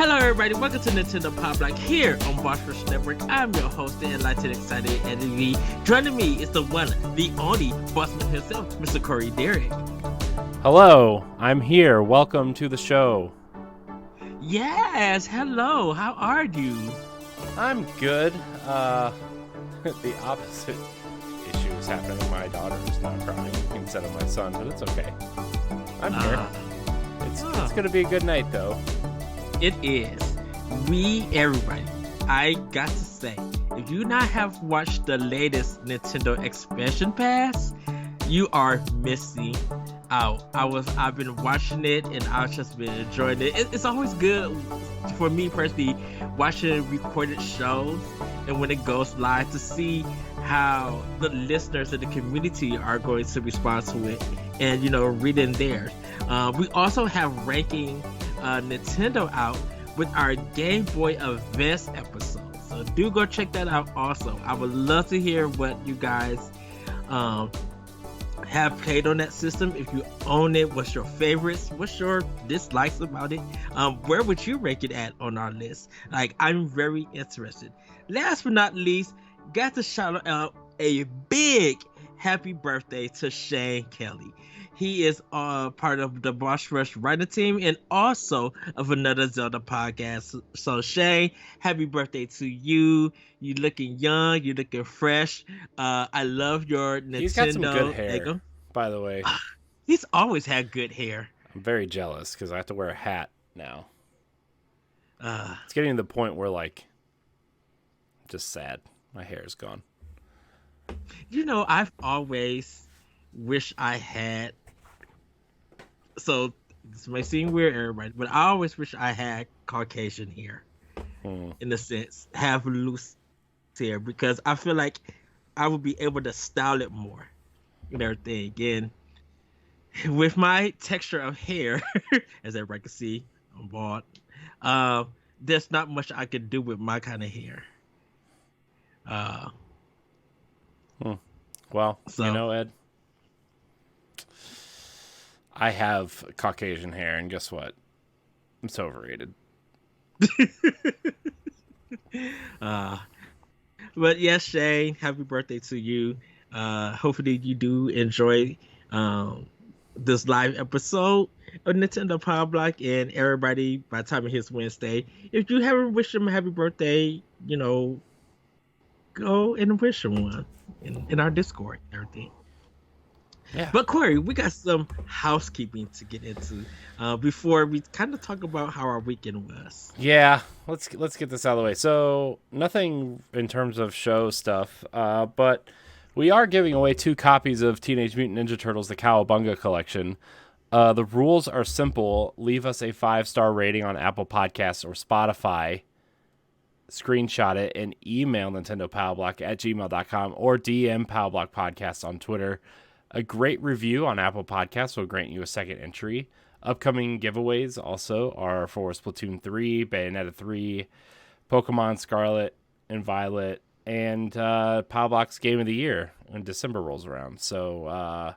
Hello everybody, welcome to Nintendo Pop Block here on Boss Rush Network. I'm your host, the enlightened, excited Eddie. Joining me is the one, the only bossman himself, Mr. Corey Derrick. Hello, I'm here. Welcome to the show. Yes, hello, how are you? I'm good. The opposite issue is happening. My daughter is now crying instead of my son, but it's okay. I'm here. It's gonna be a good night though. It is. Everybody, I got to say, if you not have watched the latest Nintendo Expansion Pass, you are missing out. I've been watching it and I've just been enjoying it. It's always good for me personally watching recorded shows and when it goes live to see how the listeners and the community are going to respond to it and reading theirs. We also have ranking Nintendo out with our Game Boy Advance episode, so do go check that out also. I would love to hear what you guys have played on that system. If you own it, what's your favorites, what's your dislikes about it, where would you rank it at on our list? I'm very interested. Last but not least, got to shout out a big happy birthday to Shane Kelly. He is part of the Boss Rush writing team and also of another Zelda podcast. So Shane, happy birthday to you. You looking young, you looking fresh. I love your Nintendo. He's got some good hair, by the way. He's always had good hair. I'm very jealous because I have to wear a hat now. It's getting to the point where just sad. My hair is gone. I've always wished I had. So this may seem weird, everybody, but I always wish I had Caucasian hair. In a sense, have loose hair, because I feel like I would be able to style it more and everything. And with my texture of hair, as everybody can see, I'm bald. There's not much I can do with my kind of hair. Well, Ed, I have Caucasian hair, and guess what? It's overrated. But yes, Shane, happy birthday to you. Hopefully you do enjoy this live episode of Nintendo Power Block, and everybody, by the time it hits Wednesday, if you haven't wished him a happy birthday, go and wish him one in our Discord and everything. Yeah. But Corey, we got some housekeeping to get into before we kind of talk about how our weekend was. Yeah, let's get this out of the way. So nothing in terms of show stuff, but we are giving away 2 copies of Teenage Mutant Ninja Turtles: The Cowabunga Collection. The rules are simple. Leave us a 5-star rating on Apple Podcasts or Spotify. Screenshot it and email nintendopowblock@gmail.com or DM Powblock Podcast on Twitter. A great review on Apple Podcasts will grant you a second entry. Upcoming giveaways also are for Splatoon 3, Bayonetta 3, Pokemon Scarlet and Violet, and Powblock's Game of the Year when December rolls around. So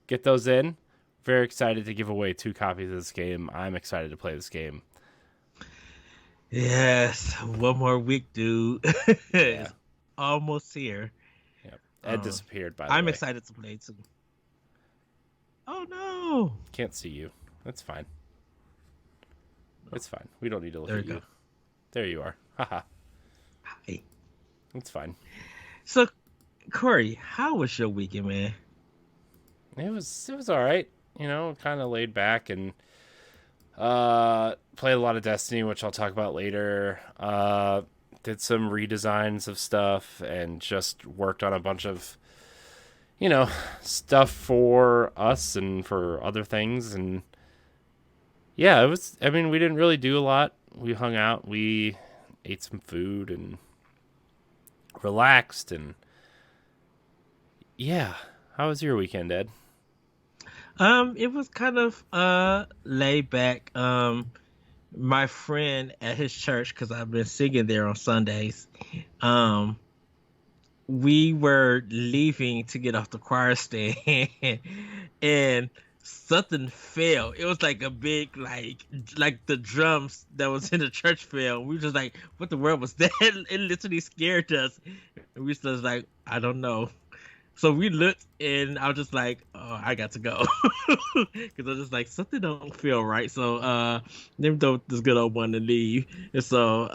get those in. Very excited to give away 2 copies of this game. I'm excited to play this game. Yes, one more week, dude. It's almost here. Yep. Ed disappeared, by the way. I'm excited to play too. Oh no! Can't see you. That's fine. It's fine. We don't need to look at you. Go. There you are. Haha. Hi. It's fine. So, Corey, how was your weekend, man? It was all right. Kind of laid back and played a lot of Destiny, which I'll talk about later. Did some redesigns of stuff and just worked on a bunch of stuff for us and for other things. And yeah, it was, we didn't really do a lot. We hung out, we ate some food and relaxed. And yeah, how was your weekend, Ed? It was kind of laid back. My friend at his church, because I've been singing there on Sundays, we were leaving to get off the choir stand, and something fell. It was like a big like the drums that was in the church fell. We were just like, what the world was that? It literally scared us. And we was just like, I don't know. So we looked, and I was just like, "Oh, I got to go," because I was just like, something don't feel right. So them don't this good old one to leave, and so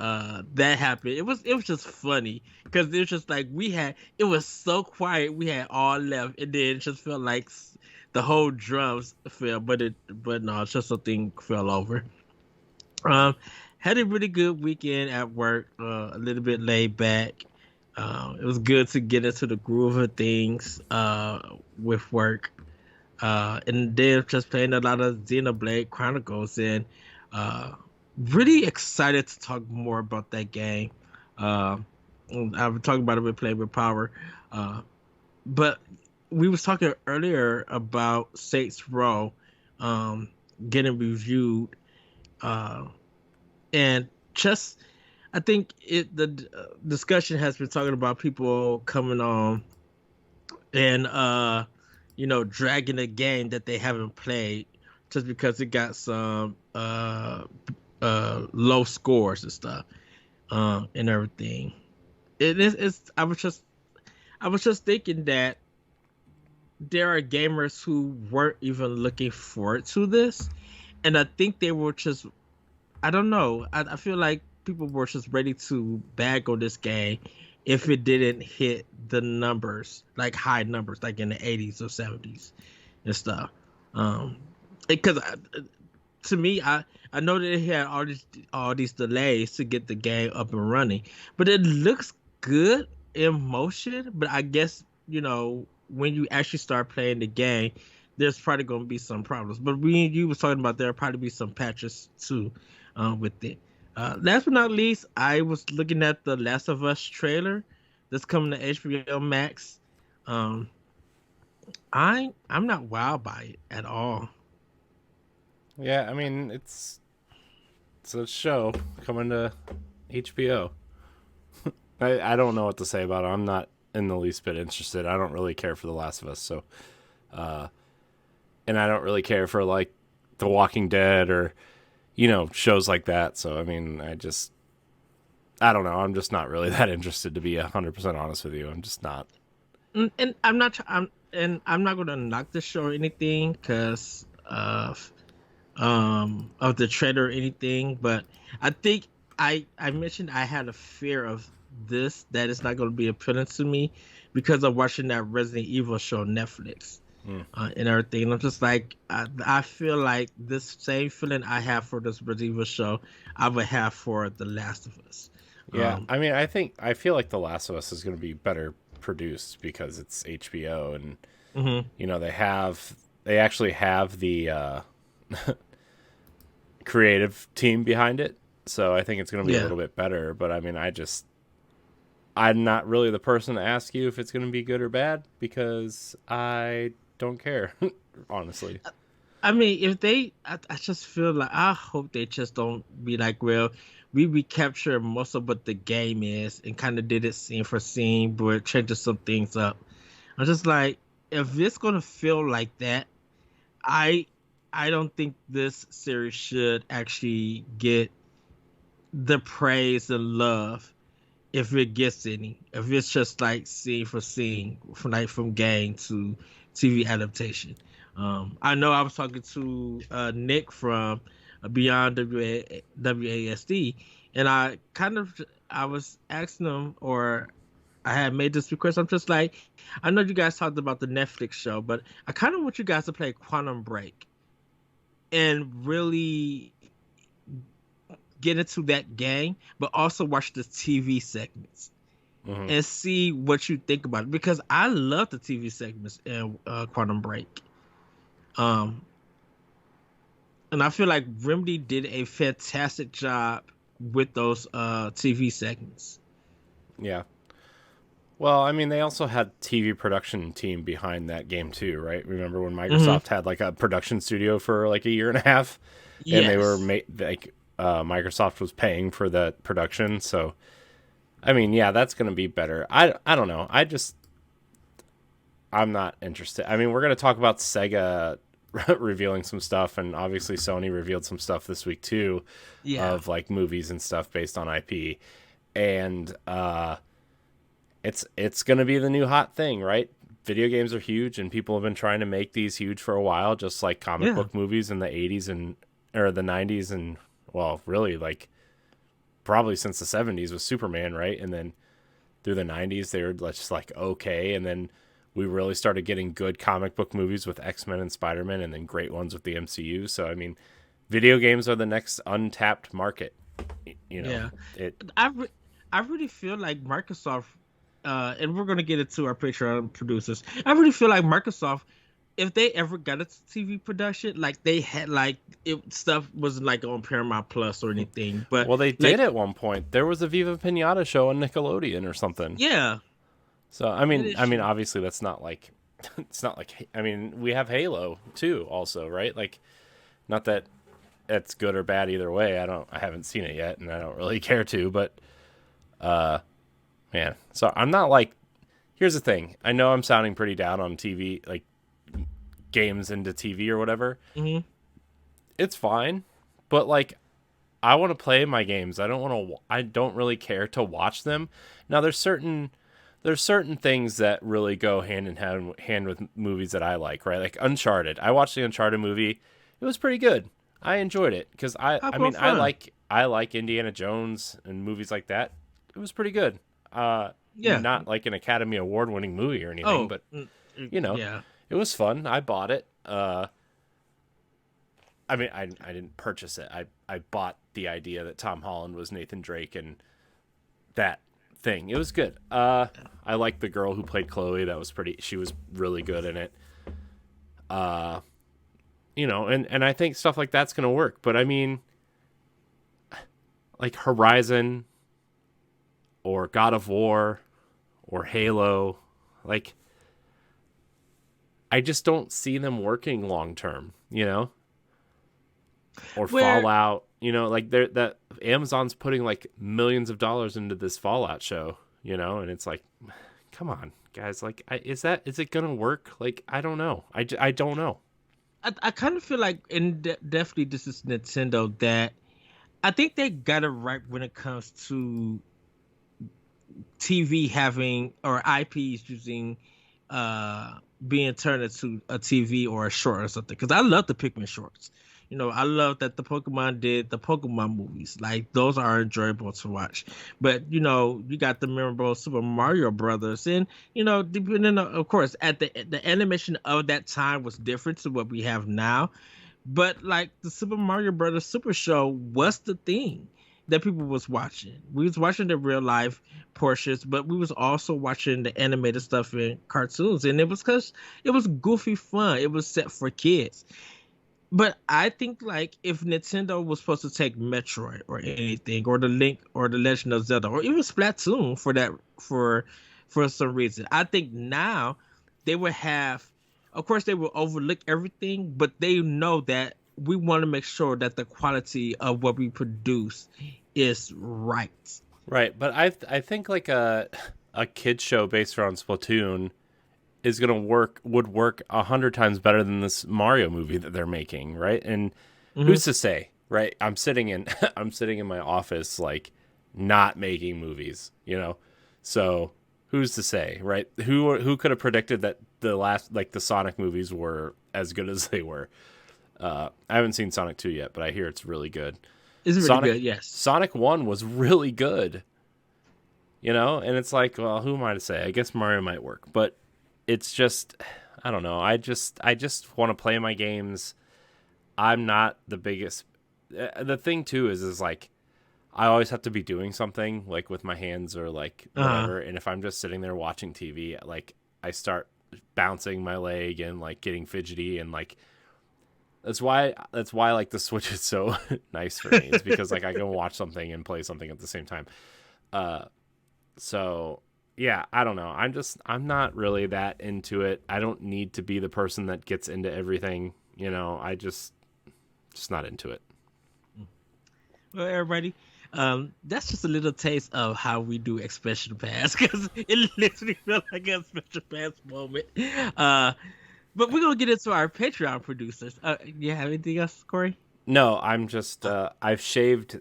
that happened. It was just funny because it was just like it was so quiet. We had all left, and then it just felt like the whole drums fell, but no, it's just something fell over. Um, had a really good weekend at work. A little bit laid back. It was good to get into the groove of things with work. And then just playing a lot of Xenoblade Chronicles and uh, really excited to talk more about that game. Uh, I've been talking about it with Play with Power. Uh, but we was talking earlier about Saints Row um, getting reviewed. Uh, and just I think the discussion has been talking about people coming on and dragging a game that they haven't played just because it got some low scores and stuff and everything. It is it's I was just thinking that there are gamers who weren't even looking forward to this, and I think they were just I don't know. I feel like people were just ready to bag on this game if it didn't hit the numbers, like high numbers, like in the 80s or 70s and stuff. Um, because to me, I know that it had all these delays to get the game up and running, but it looks good in motion. But I guess when you actually start playing the game, there's probably going to be some problems. But you was talking about there'll probably be some patches too with it. Last but not least, I was looking at the Last of Us trailer that's coming to HBO Max. Um, I'm not wowed by it at all. Yeah, I mean it's a show coming to HBO. I don't know what to say about it. I'm not in the least bit interested. I don't really care for The Last of Us, so and I don't really care for like The Walking Dead or shows like that. So I mean, I don't know. I'm just not really that interested, to be 100% honest with you. I'm just not. And I'm not. I'm not gonna knock the show or anything because of the trailer or anything. But I think I mentioned I had a fear of this that it's not gonna be appealing to me because of watching that Resident Evil show on Netflix. Mm. And everything. And I'm just like, I feel like this same feeling I have for this Resident Evil show, I would have for The Last of Us. Yeah, Um, I mean, I feel like The Last of Us is going to be better produced because it's HBO, and mhm. they actually have the creative team behind it, so I think it's going to be a Yeah. little bit better. But I mean, I'm not really the person to ask you if it's going to be good or bad because I don't care, honestly. I mean, if I just feel like I hope they just don't be like, well, we recaptured most of what the game is and kind of did it scene for scene, but changing some things up. I'm just like, if it's gonna feel like that, I I don't think this series should actually get the praise and love if it gets any. If it's just like scene for scene, from game to TV adaptation. I know I was talking to Nick from Beyond WASD, and I was asking him, or I had made this request. I'm just like, I know you guys talked about the Netflix show, but I kind of want you guys to play Quantum Break and really get into that game, but also watch the TV segments Hmm. and see what you think about it because I love the TV segments in Quantum Break. Um, and I feel like Remedy did a fantastic job with those TV segments. Yeah. Well, I mean, they also had TV production team behind that game too, right? Remember when Hmm. Microsoft had like a production studio for like a year and a half, and they were Yes. Microsoft was paying for the production. So, I mean, yeah, that's going to be better. I don't know. I'm not interested. I mean, we're going to talk about Sega revealing some stuff, and obviously Sony revealed some stuff this week too, Yeah. of like movies and stuff based on IP, and it's gonna be the new hot thing, right? Video games are huge, and people have been trying to make these huge for a while, just like comic Yeah. book movies in the '80s and or the '90s, and well, really like probably since the '70s with Superman, right? And then through the '90s, they were just like okay, and then we really started getting good comic book movies with X-Men and Spider-Man, and then great ones with the MCU. So I mean, video games are the next untapped market. You know, Yeah. it. I really feel like Microsoft, and we're gonna get into our Patreon producers. I really feel like Microsoft, if they ever got into TV production, like they had like it stuff wasn't like on Paramount Plus or anything, but Well, they like did at one point. There was a Viva Pinata show on Nickelodeon or something. yeah, So that is I mean, true. obviously that's not like, it's not like. I mean, we have Halo too, also, right? Like, not that it's good or bad either way. I haven't seen it yet, and I don't really care to. But, man, so I'm not like. Here's the thing. I know I'm sounding pretty down on TV, like games into TV or whatever. Hmm. It's fine, but like I want to play my games. I don't want to. I don't really care to watch them. Now there's certain things that really go hand in hand with movies that I like, right? Like Uncharted. I watched the Uncharted movie. It was pretty good. I enjoyed it because How I about mean fun? I like Indiana Jones and movies like that. It was pretty good. Yeah. Not like an Academy Award winning movie or anything, Oh, but you know, yeah. it was fun. I bought it. I mean, I didn't purchase it. I bought the idea that Tom Holland was Nathan Drake and that thing. It was good. I liked the girl who played Chloe. That was pretty. She was really good in it. Uh, you know, and I think stuff like that's gonna work. But I mean, like Horizon or God of War or Halo, like I just don't see them working long term. You know, or Where Fallout. You know, like that Amazon's putting like millions of dollars into this Fallout show. You know, and it's like, come on, guys. Like, is it gonna work? Like, I don't know. I don't know. I kind of feel like, and definitely this is Nintendo, that I think they got it right when it comes to TV having or IPs using being turned into a TV or a short or something. Because I love the Pikmin shorts. You know, I love that the Pokemon did the Pokemon movies. Like those are enjoyable to watch. But you know, you got the memorable Super Mario Brothers, and you know, depending on, of course, at the animation of that time was different to what we have now. But like the Super Mario Brothers Super Show was the thing that people was watching. We was watching the real life portions, but we was also watching the animated stuff in cartoons, and it was because it was goofy fun. It was set for kids. But I think like if Nintendo was supposed to take Metroid or anything, or the Link or the Legend of Zelda, or even Splatoon for that for some reason, I think now they would have, of course, they will overlook everything, but they know that we want to make sure that the quality of what we produce is right. Right, but I think like a kid show based around Splatoon is gonna would work 100 times better than this Mario movie that they're making, right? And Hmm. who's to say, right? I'm sitting in I'm sitting in my office like not making movies, you know. So who's to say, right? Who could have predicted that the last like the Sonic movies were as good as they were? I haven't seen Sonic 2 yet, but I hear it's really good. It's really good, yes. Sonic 1 was really good, you know? And it's like, well, who am I to say? I guess Mario might work, but it's just I don't know. I just want to play my games. I'm not the biggest the thing too is like I always have to be doing something like with my hands or like Uh-huh. whatever, and if I'm just sitting there watching TV, like I start bouncing my leg and like getting fidgety and like that's why like the Switch is so nice for me is because like I can watch something and play something at the same time. Uh so yeah, I don't know. I'm not really that into it. I don't need to be the person that gets into everything, you know. I just not into it. Well, everybody, that's just a little taste of how we do Expression Pass because it literally felt like a Expression Pass moment. Uh, But we're gonna get into our Patreon producers. You have anything else, Corey? No, I'm just I've shaved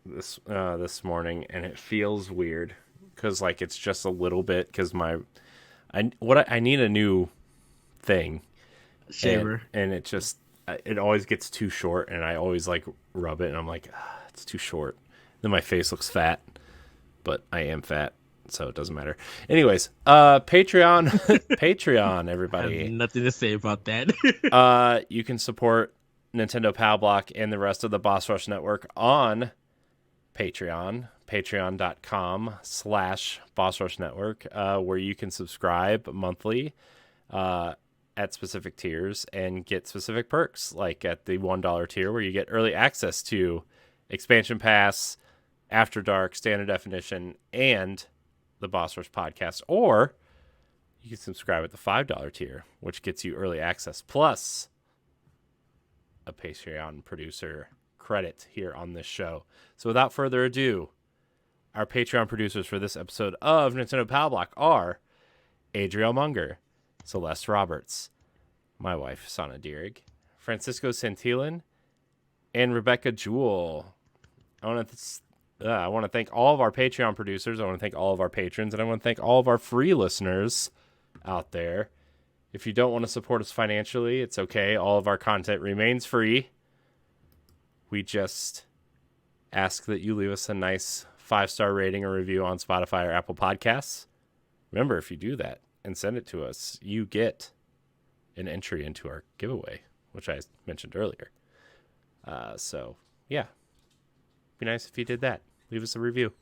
this morning and it feels weird because like it's just a little bit because I need a new thing Shaver. and it just it always gets too short and I always like rub it and I'm like it's too short. Then my face looks fat, but I am fat, so it doesn't matter. Anyways, Patreon, Patreon, I everybody. have nothing to say about that. You can support Nintendo Pal Block and the rest of the Boss Rush Network on Patreon, patreon.com/Boss Rush Network, where you can subscribe monthly at specific tiers and get specific perks, like at the $1 tier where you get early access to Expansion Pass, After Dark, Standard Definition, and the Boss Rush podcast. Or you can subscribe at the $5 tier, which gets you early access plus a Patreon producer credit here on this show. So without further ado, our Patreon producers for this episode of Nintendo Pal Block are Adriel Munger, Celeste Roberts, my wife Sana Dierig, Francisco Santillan, and Rebecca Jewell. I want to thank all of our Patreon producers. I want to thank all of our patrons, and I want to thank all of our free listeners out there. If you don't want to support us financially, it's okay. All of our content remains free. We just ask that you leave us a nice 5-star rating or review on Spotify or Apple Podcasts. Remember, if you do that and send it to us, you get an entry into our giveaway, which I mentioned earlier. So, yeah. Be nice if you did that. Leave us a review.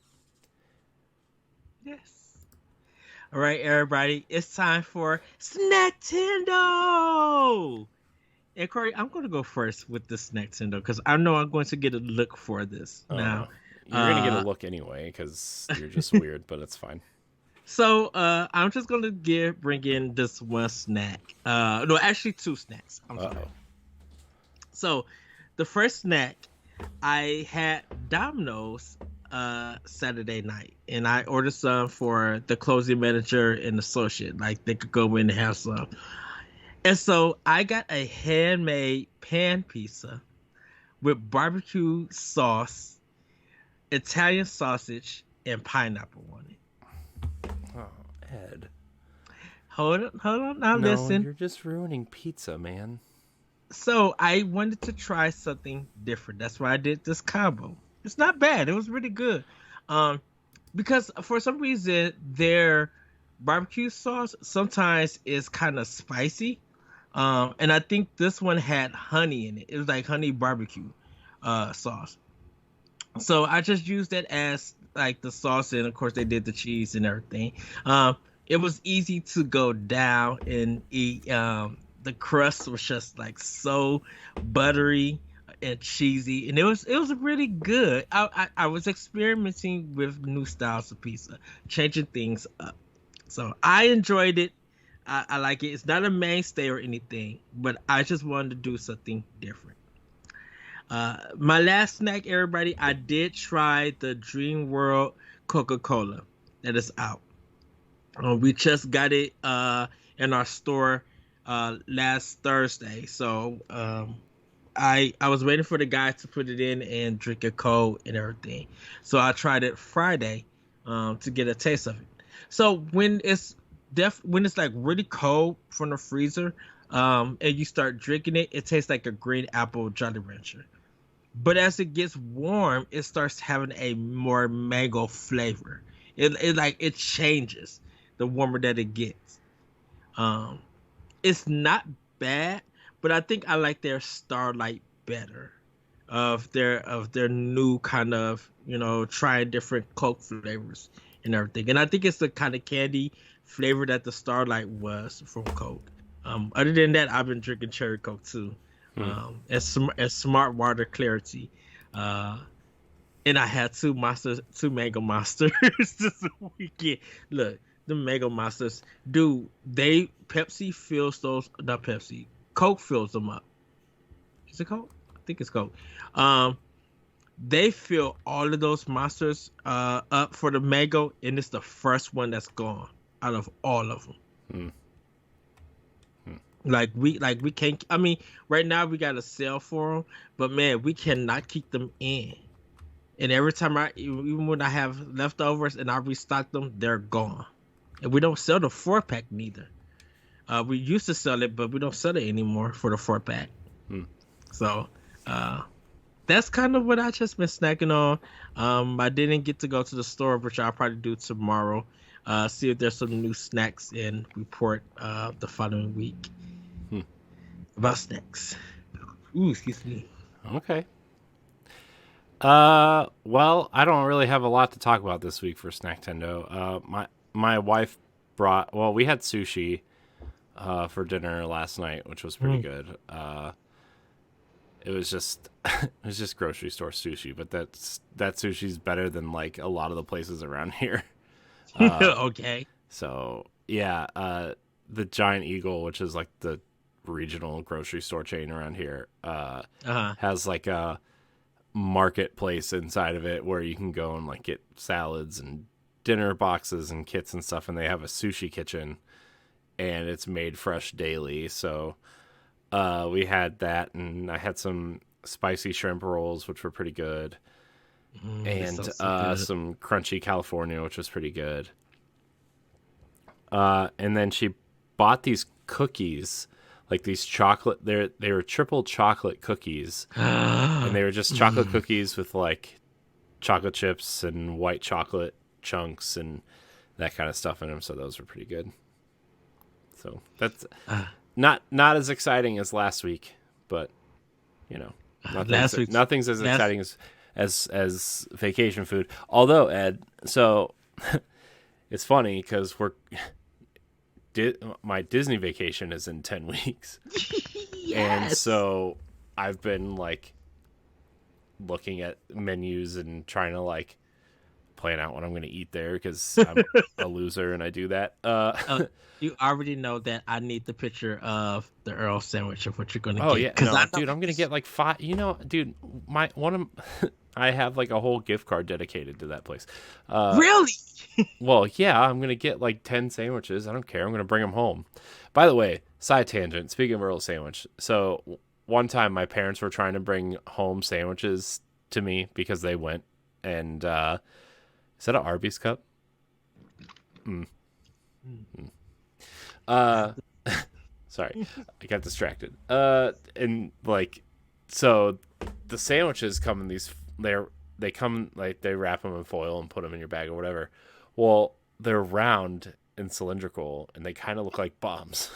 Yes. All right, everybody. It's time for Snacktendo. And Corey, I'm going to go first with this Snacktendo because I know I'm going to get a look for this now. No. You're going to get a look anyway because you're just weird, but it's fine. So I'm just going to bring in this one snack. No, actually 2 snacks. I'm sorry. So the first snack, I had Domino's Saturday night, and I ordered some for the closing manager and associate. Like they could go in and have some. And so I got a handmade pan pizza with barbecue sauce, Italian sausage, and pineapple on it. Oh, Ed. Hold on. Now listen. You're just ruining pizza, man. So I wanted to try something different. That's why I did this combo. It's not bad. It was really good. Because for some reason their barbecue sauce sometimes is kind of spicy. And I think this one had honey in it. It was like honey barbecue sauce. So I just used that as like the sauce, and of course they did the cheese and everything. It was easy to go down and eat. The crust was just like so buttery and cheesy, and it was really good. I was experimenting with new styles of pizza, changing things up. So I enjoyed it. I like it. It's not a mainstay or anything, but I just wanted to do something different. My last snack, everybody, I did try the Dream World Coca-Cola that is out. We just got it in our store last Thursday. So I was waiting for the guy to put it in and drink it cold and everything. So I tried it Friday to get a taste of it. So when it's like really cold from the freezer and you start drinking it, it tastes like a green apple Jolly Rancher. But as it gets warm, it starts having a more mango flavor. It changes the warmer that it gets. It's not bad, but I think I like their Starlight better. Of their new kind of, trying different Coke flavors and everything. And I think it's the kind of candy flavor that the Starlight was from Coke. Other than that, I've been drinking cherry Coke too. And Smart Water Clarity. And I had two Mango Monsters this weekend. Look, the Mango Monsters, dude, Pepsi fills those, not Pepsi, Coke fills them up. Is it Coke? I think it's Coke. They fill all of those monsters up for the mango, and it's the first one that's gone out of all of them. Like we can't. I mean, right now we got a sale for them, but man, we cannot keep them in. And every time even when I have leftovers and I restock them, they're gone. And we don't sell the 4 pack neither. We used to sell it, but we don't sell it anymore for the 4 pack. Hmm. So, uh, that's kind of what I just been snacking on. I didn't get to go to the store, which I'll probably do tomorrow. See if there's some new snacks and report the following week Hmm. about snacks. Ooh, excuse me. Okay. Well, I don't really have a lot to talk about this week for Snacktendo. My wife brought. Well, we had sushi for dinner last night, which was pretty Mm. good. It was just it was just grocery store sushi, but that sushi's better than like a lot of the places around here. Okay. So yeah, the Giant Eagle, which is like the regional grocery store chain around here, Uh-huh. has like a marketplace inside of it where you can go and like get salads and dinner boxes and kits and stuff, and they have a sushi kitchen, and it's made fresh daily. So we had that, and I had some spicy shrimp rolls, which were pretty good, This and sounds so good. some crunchy California, which was pretty good. And then she bought these cookies, like these chocolate. They were triple chocolate cookies, and they were just chocolate cookies with like chocolate chips and white chocolate chunks and that kind of stuff in them. So those were pretty good. So that's not as exciting as last week, but you know, Last week's nothing's as last exciting as vacation food. Although Ed, so it's funny because my Disney vacation is in 10 weeks, and yes. so I've been like looking at menus and trying to like plan out what I'm going to eat there because I'm a loser and I do that. You already know that I need the picture of the Earl sandwich of what you're gonna Oh get yeah, because I no, know dude, I'm gonna get like 5. You know, dude, my one of I have like a whole gift card dedicated to that place. really. Well, yeah, I'm gonna get like 10 sandwiches. I don't care. I'm gonna bring them home. By the way, side tangent. Speaking of Earl sandwich, so one time my parents were trying to bring home sandwiches to me because they went and is that an Arby's cup? Mm. Uh, sorry, I got distracted. And like, so the sandwiches come in these. They come like they wrap them in foil and put them in your bag or whatever. Well, they're round and cylindrical, and they kind of look like bombs.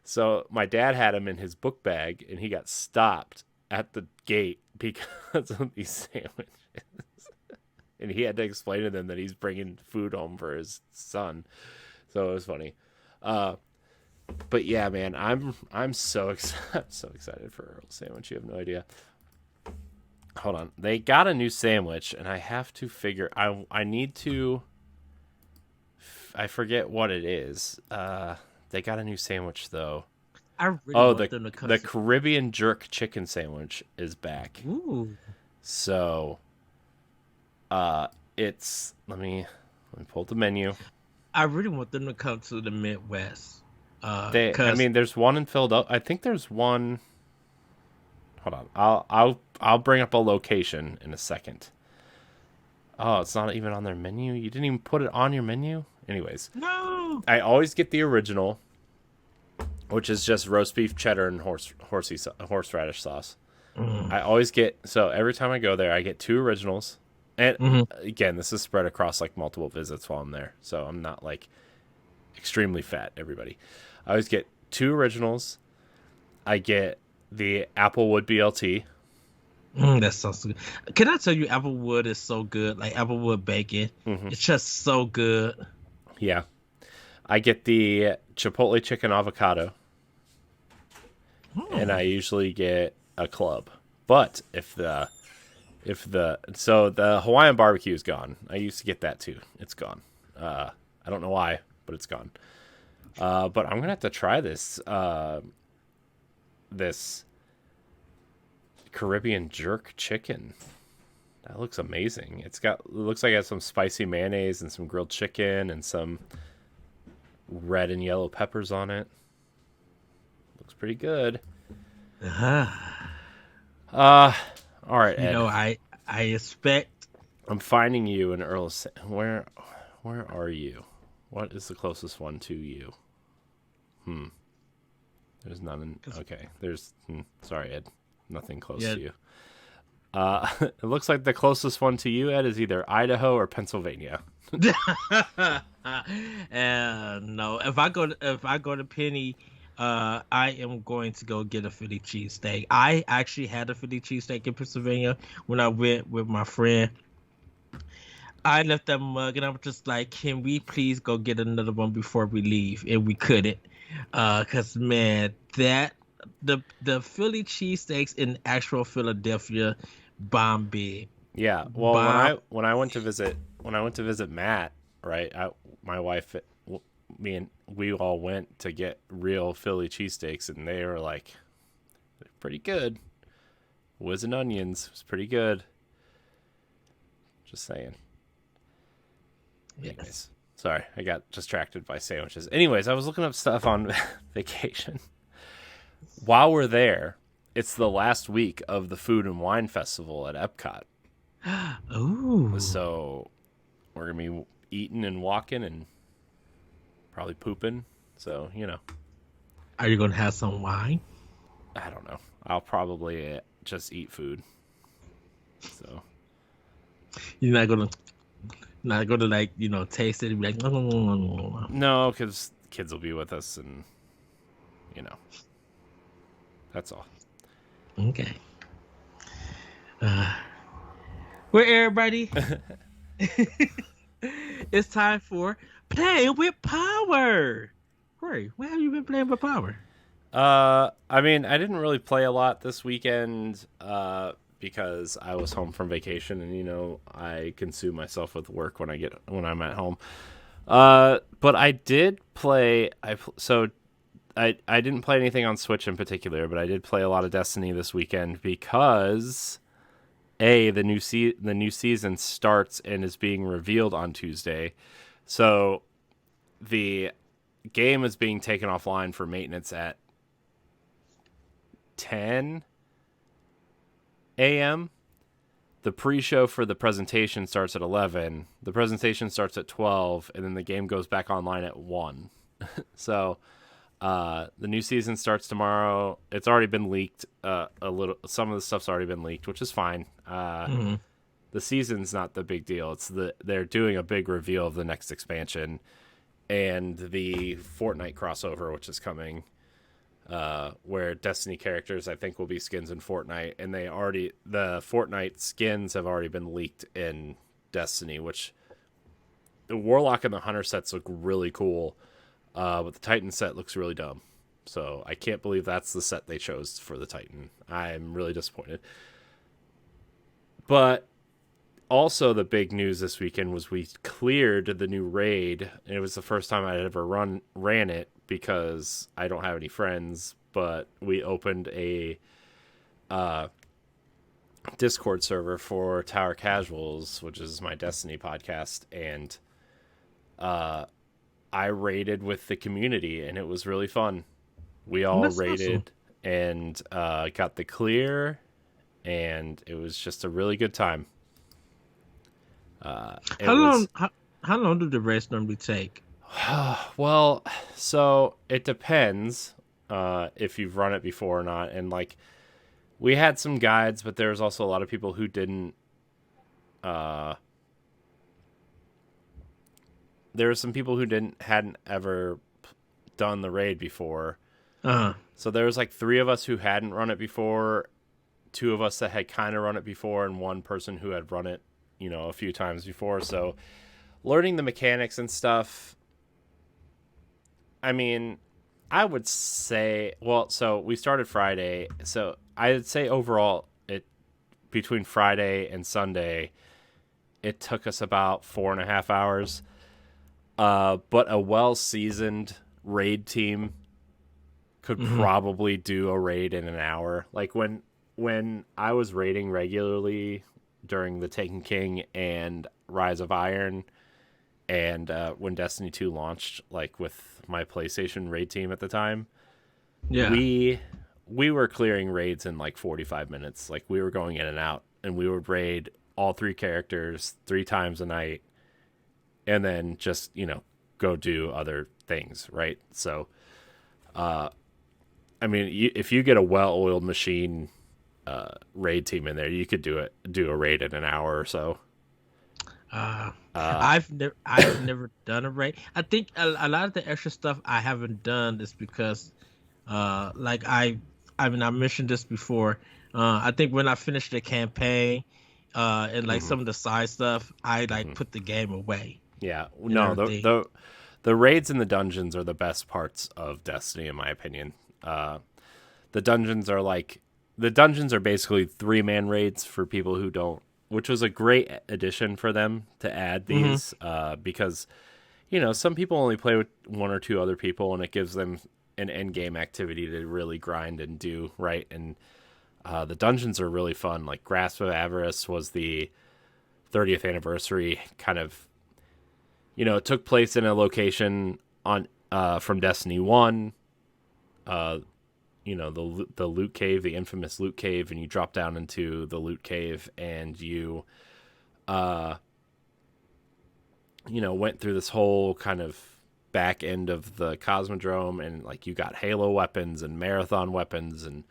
So my dad had them in his book bag, and he got stopped at the gate because of these sandwiches. And he had to explain to them that he's bringing food home for his son. So it was funny. But yeah, man, I'm so excited, so excited for Earl sandwich. You have no idea. Hold on, they got a new sandwich, and I have to figure. I need to. I forget what it is. They got a new sandwich though. I really Oh, want them to come. the Caribbean jerk chicken sandwich is back. Ooh. So, it's let me pull up the menu. I really want them to come to the Midwest. I Cause mean, there's one in Philadelphia. I think there's one. Hold on, I'll bring up a location in a second. Oh, it's not even on their menu. You didn't even put it on your menu. Anyways, no. I always get the original, which is just roast beef, cheddar, and horseradish sauce. I always get so every time I go there, I get 2 originals. And again, this is spread across like multiple visits while I'm there, so I'm not like extremely fat. Everybody, I always get 2 originals. I get the Applewood BLT. That sounds so good. Can I tell you, Applewood is so good. Like Applewood bacon, it's just so good. Yeah, I get the Chipotle chicken avocado, and I usually get a club. But if the Hawaiian barbecue is gone. I used to get that too. It's gone. I don't know why, but it's gone. But I'm gonna have to try this Caribbean jerk chicken. That looks amazing. It looks like it has some spicy mayonnaise and some grilled chicken and some red and yellow peppers on it. Looks pretty good. Uh, All right, you Ed. know, I expect. I'm finding you in Earl. Where are you? What is the closest one to you? There's none. Okay. There's. Sorry, Ed. Nothing close Yeah. to you. It looks like the closest one to you, Ed, is either Idaho or Pennsylvania. No, if I go to Penny, I am going to go get a Philly cheesesteak. I actually had a Philly cheesesteak in Pennsylvania when I went with my friend. I left that mug and I was just like, "Can we please go get another one before we leave?" And we couldn't, cause man, that the Philly cheesesteaks in actual Philadelphia bomb big, Yeah. Well, bomb. when I went to visit Matt, right? My wife, me and we all went to get real Philly cheesesteaks, and they were like pretty good. Whiz and onions was pretty good. Just saying. Yes. Anyways, sorry, I got distracted by sandwiches. Anyways, I was looking up stuff on vacation. While we're there, it's the last week of the Food and Wine Festival at Epcot. Ooh. So we're going to be eating and walking and probably pooping. So, Are you gonna have some wine? I don't know. I'll probably just eat food. So, You're not gonna like taste it and be like no no no no no no. no, because kids will be with us and, that's all. Okay. Well, everybody, it's time for playing with power. Corey, where have you been playing with power? I mean, I didn't really play a lot this weekend because I was home from vacation, and I consume myself with work when I'm at home. But I did play. I didn't play anything on Switch in particular, but I did play a lot of Destiny this weekend because the new season starts and is being revealed on Tuesday, so the game is being taken offline for maintenance at 10 a.m. The pre-show for the presentation starts at 11. The presentation starts at 12, and then the game goes back online at 1. So the new season starts tomorrow. It's already been leaked a little. Some of the stuff's already been leaked, which is fine. The season's not the big deal. They're doing a big reveal of the next expansion and the Fortnite crossover, which is coming. Where Destiny characters I think will be skins in Fortnite, and the Fortnite skins have already been leaked in Destiny, which the Warlock and the Hunter sets look really cool, but the Titan set looks really dumb. So I can't believe that's the set they chose for the Titan. I'm really disappointed. But also the big news this weekend was we cleared the new raid, and it was the first time I'd ever ran it because I don't have any friends, but we opened a Discord server for Tower Casuals, which is my Destiny podcast, and I raided with the community, and it was really fun. We all raided and got the clear, and it was just a really good time. How long do the raids normally take? Well, so it depends if you've run it before or not. And we had some guides, but there's also a lot of people who didn't. There were some people who hadn't ever done the raid before. So there was 3 of us who hadn't run it before, 2 of us that had kind of run it before, and 1 person who had run it, a few times before. So learning the mechanics and stuff. I mean, I would say, so we started Friday, so I'd say overall, between Friday and Sunday, it took us about 4.5 hours. But a well-seasoned raid team could probably do a raid in an hour. When I was raiding regularly during the Taken King and Rise of Iron, and when Destiny 2 launched, with my PlayStation raid team at the time, Yeah. we were clearing raids in like 45 minutes. Like we were going in and out, and we would raid all three characters 3 times a night, and then just go do other things, right? So I mean, if you get a well-oiled machine raid team in there, you could do a raid in an hour or so. Uh, uh I've never done a raid. I think a lot of the extra stuff I haven't done is because like I mean I mentioned this before. I think when I finished the campaign, and like mhm, some of the side stuff, I like mhm. put the game away Yeah, and no, everything. the raids in the dungeons are the best parts of Destiny, in my opinion. uh the dungeons are like the dungeons are basically 3-man raids for people who don't, which was a great addition for them to add Hmm. these, because some people only play with one or two other people, and it gives them an end game activity to really grind and do right. And the dungeons are really fun. Like Grasp of Avarice was the 30th anniversary kind of. It took place in a location on from Destiny 1. Uh, the loot cave, the infamous loot cave, and you drop down into the loot cave, and you uh went through this whole kind of back end of the Cosmodrome, and like you got Halo weapons and Marathon weapons, and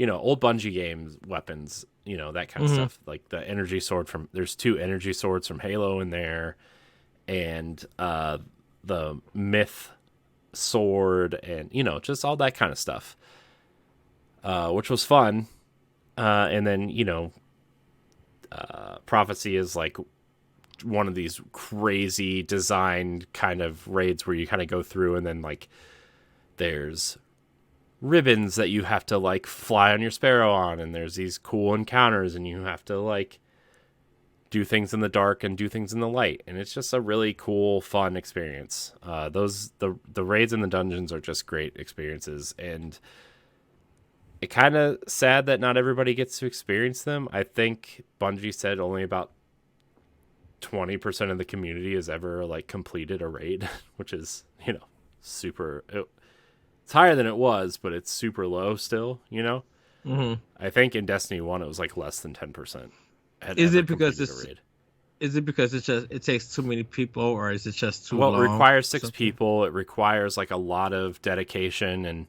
old Bungie games weapons, that kind of Hmm. stuff. Like the energy sword from there's two energy swords from Halo in there, and the myth sword, and just all that kind of stuff, which was fun. And then Prophecy is like one of these crazy designed kind of raids where you kind of go through, and then like there's ribbons that you have to like fly on your sparrow on, and there's these cool encounters, and you have to like do things in the dark and do things in the light, and it's just a really cool, fun experience. The raids in the dungeons are just great experiences, and it kind of sad that not everybody gets to experience them. I think Bungie said only about 20% of the community has ever like completed a raid, which is super. It's higher than it was, but it's super low still. Hmm. I think in Destiny 1 it was like less than 10% had Is ever it because completed a it's raid. is it because it takes too many people, or is it just too Well, it long? requires six Something. people. It requires like a lot of dedication and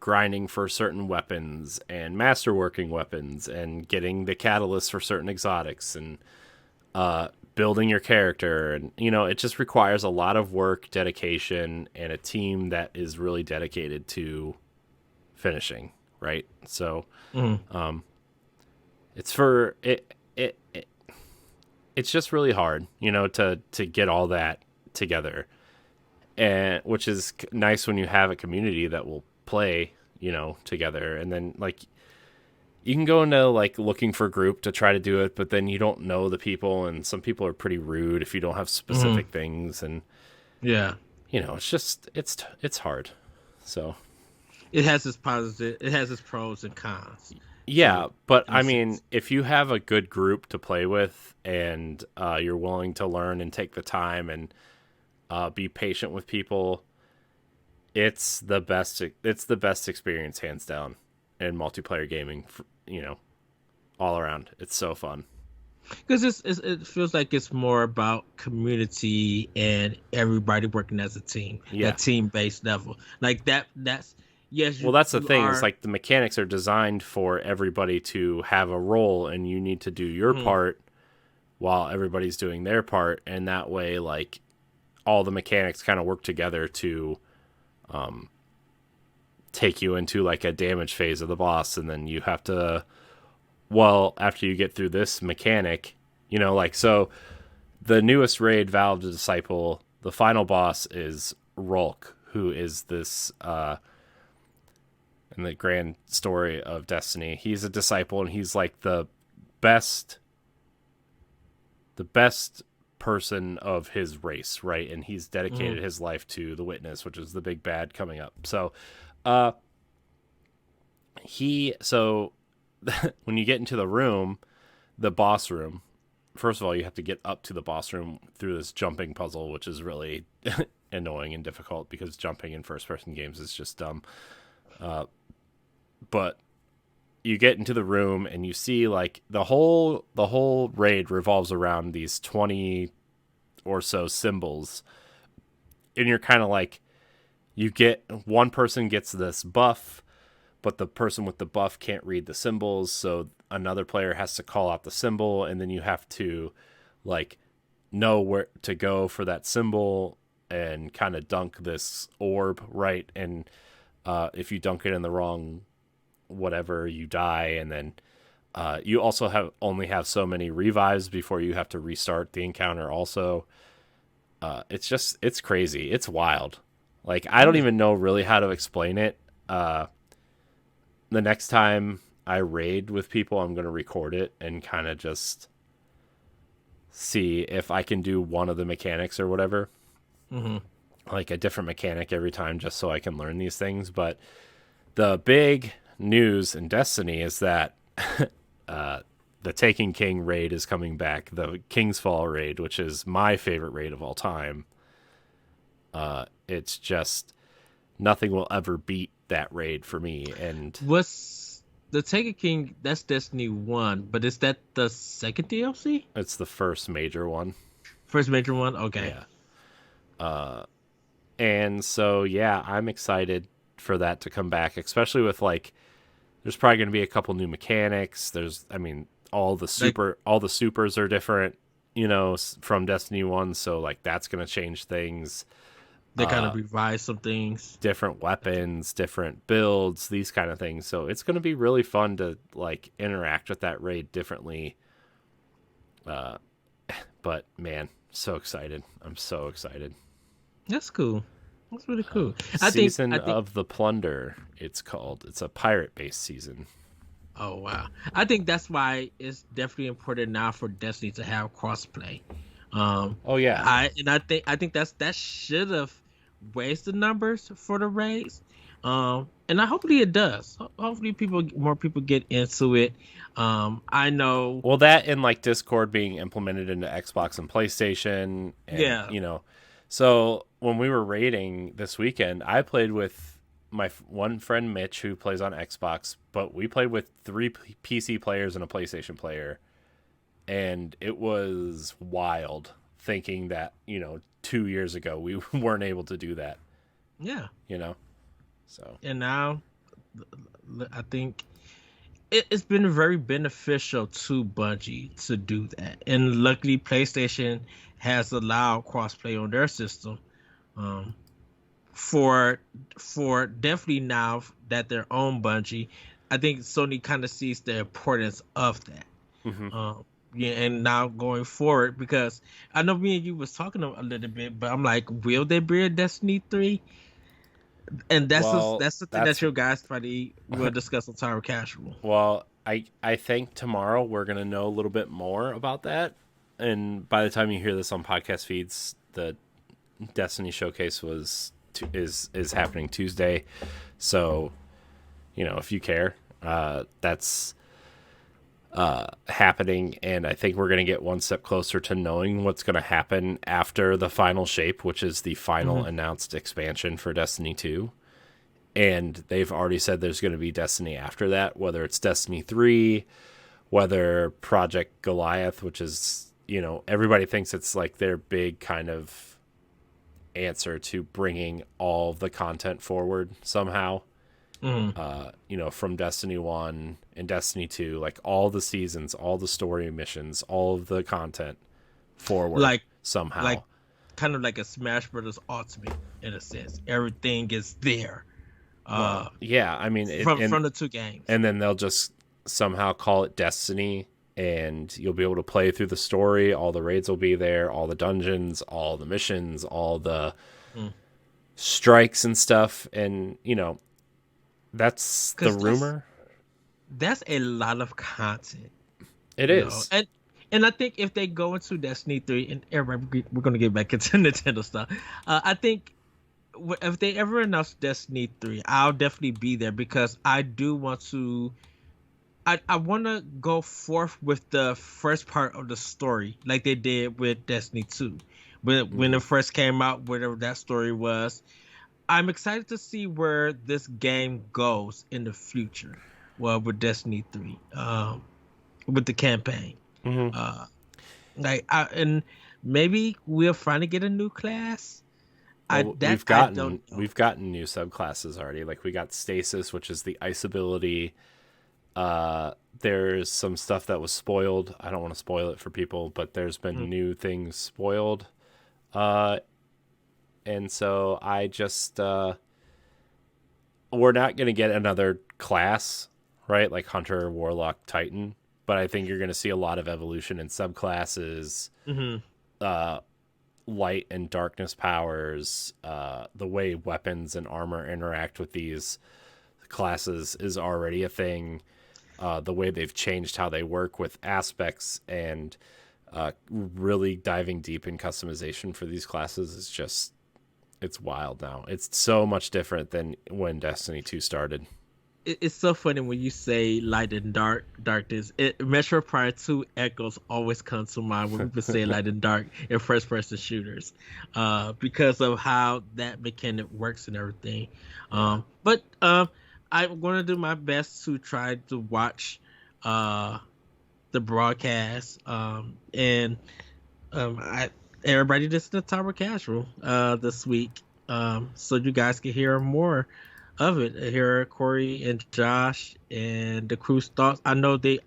grinding for certain weapons and masterworking weapons and getting the catalyst for certain exotics and building your character. And it just requires a lot of work, dedication, and a team that is really dedicated to finishing, right? So Hmm. it's for it's just really hard, to get all that together, and which is nice when you have a community that will play, together. And then like you can go into like looking for group to try to do it, but then you don't know the people, and some people are pretty rude if you don't have Hmm. specific things, and Yeah. it's just it's hard. So It has its positive. It has its pros and cons to yeah, it, but in a I mean, sense. if you have a good group to play with, and you're willing to learn and take the time and be patient with people, it's the best. It's the best experience, hands down, in multiplayer gaming. All around, it's so fun. Because it feels like it's more about community and everybody working as a team, Yeah. that team based level. Like that's yes, Well, you that's the you thing. Is are. like the mechanics are designed for everybody to have a role, and you need to do your Mhm. part while everybody's doing their part, and that way, like all the mechanics kind of work together to take you into like a damage phase of the boss, and then you have to, well, after you get through this mechanic, like so the newest raid, Valve the Disciple, the final boss is Rolk, who is this in the grand story of Destiny. He's a disciple, and he's like best the best person of his race, right? And he's Mhm. dedicated his life to the Witness, which is the big bad coming up. So, uh, so when you get into the room, the boss room, first of all, you have to get up to the boss room through this jumping puzzle, which is really annoying and difficult because jumping in first-person games is just dumb. But you get into the room and you see like the whole raid revolves around these 20 or so symbols, and you're kind of like, you get one person gets this buff, but the person with the buff can't read the symbols, so another player has to call out the symbol, and then you have to like know where to go for that symbol and kind of dunk this orb right, and if you dunk it in the wrong whatever, you die, and then you also only have so many revives before you have to restart the encounter also. It's crazy. It's wild. Like, I don't even know really how to explain it. The next time I raid with people, I'm going to record it and kind of just see if I can do one of the mechanics or whatever. Mm-hmm. Like a different mechanic every time, just so I can learn these things. But the big news in Destiny is that the Taken King raid is coming back. The King's Fall raid, which is my favorite raid of all time. It's just nothing will ever beat that raid for me. And What's the Taken King? That's Destiny 1, but is that the second DLC? it's the first major one. First major one? Okay. Yeah. And so, yeah, I'm excited for that to come back, especially with like, there's probably going to be a couple new mechanics. All the supers are different, from Destiny 1. So like, that's going to change things. They kind of revise some things. Different weapons, different builds, these kind of things. So it's going to be really fun to like interact with that raid differently. But man, so excited. I'm so excited. That's cool. That's really cool. Season of the Plunder, it's called. It's a pirate-based season. Oh, wow. I think that's why it's definitely important now for Destiny to have crossplay. Oh yeah. I think that should have raised the numbers for the raids. Hopefully it does. Hopefully more people get into it. I know. Well, that and like Discord being implemented into Xbox and PlayStation. And, yeah. So when we were raiding this weekend, I played with my one friend Mitch, who plays on Xbox, but we played with 3 PC players and a PlayStation player. And it was wild thinking that, 2 years ago we weren't able to do that. Yeah. So. And now I think it's been very beneficial to Bungie to do that. And luckily PlayStation has allowed crossplay on their system. For definitely now that they're on Bungie, I think Sony kind of sees the importance of that. Mm-hmm. And now going forward, because I know me and you was talking a little bit, but I'm like, will they bring Destiny 3? And that's the thing that you guys probably will discuss on Tower Casual. Well, I think tomorrow we're gonna know a little bit more about that, and by the time you hear this on podcast feeds, the Destiny showcase is happening Tuesday. So, if you care, that's happening, and I think we're going to get one step closer to knowing what's going to happen after the final shape, which is the final announced expansion for Destiny 2. And they've already said there's going to be Destiny after that, whether it's Destiny 3, whether Project Goliath, which is, everybody thinks it's like their big kind of answer to bringing all the content forward somehow. From Destiny 1 and Destiny 2, like all the seasons, all the story missions, all of the content forward, like somehow, like kind of like a Smash Brothers Ultimate in a sense. Everything is there. Yeah, I mean, from the 2 games, and then they'll just somehow call it Destiny, and you'll be able to play through the story. All the raids will be there, all the dungeons, all the missions, all the strikes and stuff, and that's the rumor. That's a lot of content. It is. And I think if they go into Destiny 3, and everybody, we're going to get back into Nintendo stuff. I think if they ever announce Destiny 3, I'll definitely be there, because I do want to... I want to go forth with the first part of the story like they did with Destiny 2. when it first came out, whatever that story was. I'm excited to see where this game goes in the future. Well, with Destiny 3, with the campaign, Mm-hmm. uh, and maybe we'll finally get a new class. Well, I don't know. we've gotten new subclasses already. Like we got Stasis, which is the ice ability. There's some stuff that was spoiled. I don't want to spoil it for people, but there's been new things spoiled. And so I just we're not going to get another class, right? Like Hunter, Warlock, Titan, but I think you're going to see a lot of evolution in subclasses, Mm-hmm. light and darkness powers, the way weapons and armor interact with these classes is already a thing. The way they've changed how they work with aspects and really diving deep in customization for these classes is just, it's wild now. It's so much different than when Destiny 2 started. It's so funny when you say light and darkness. Metro Prime 2 echoes always come to mind when people say light and dark in first person shooters, because of how that mechanic works and everything. But I'm going to do my best to try to watch the broadcast, and I everybody listen to Tower Casual this week, so you guys can hear more of it. Hear Corey and Josh and the crew's thoughts. I know they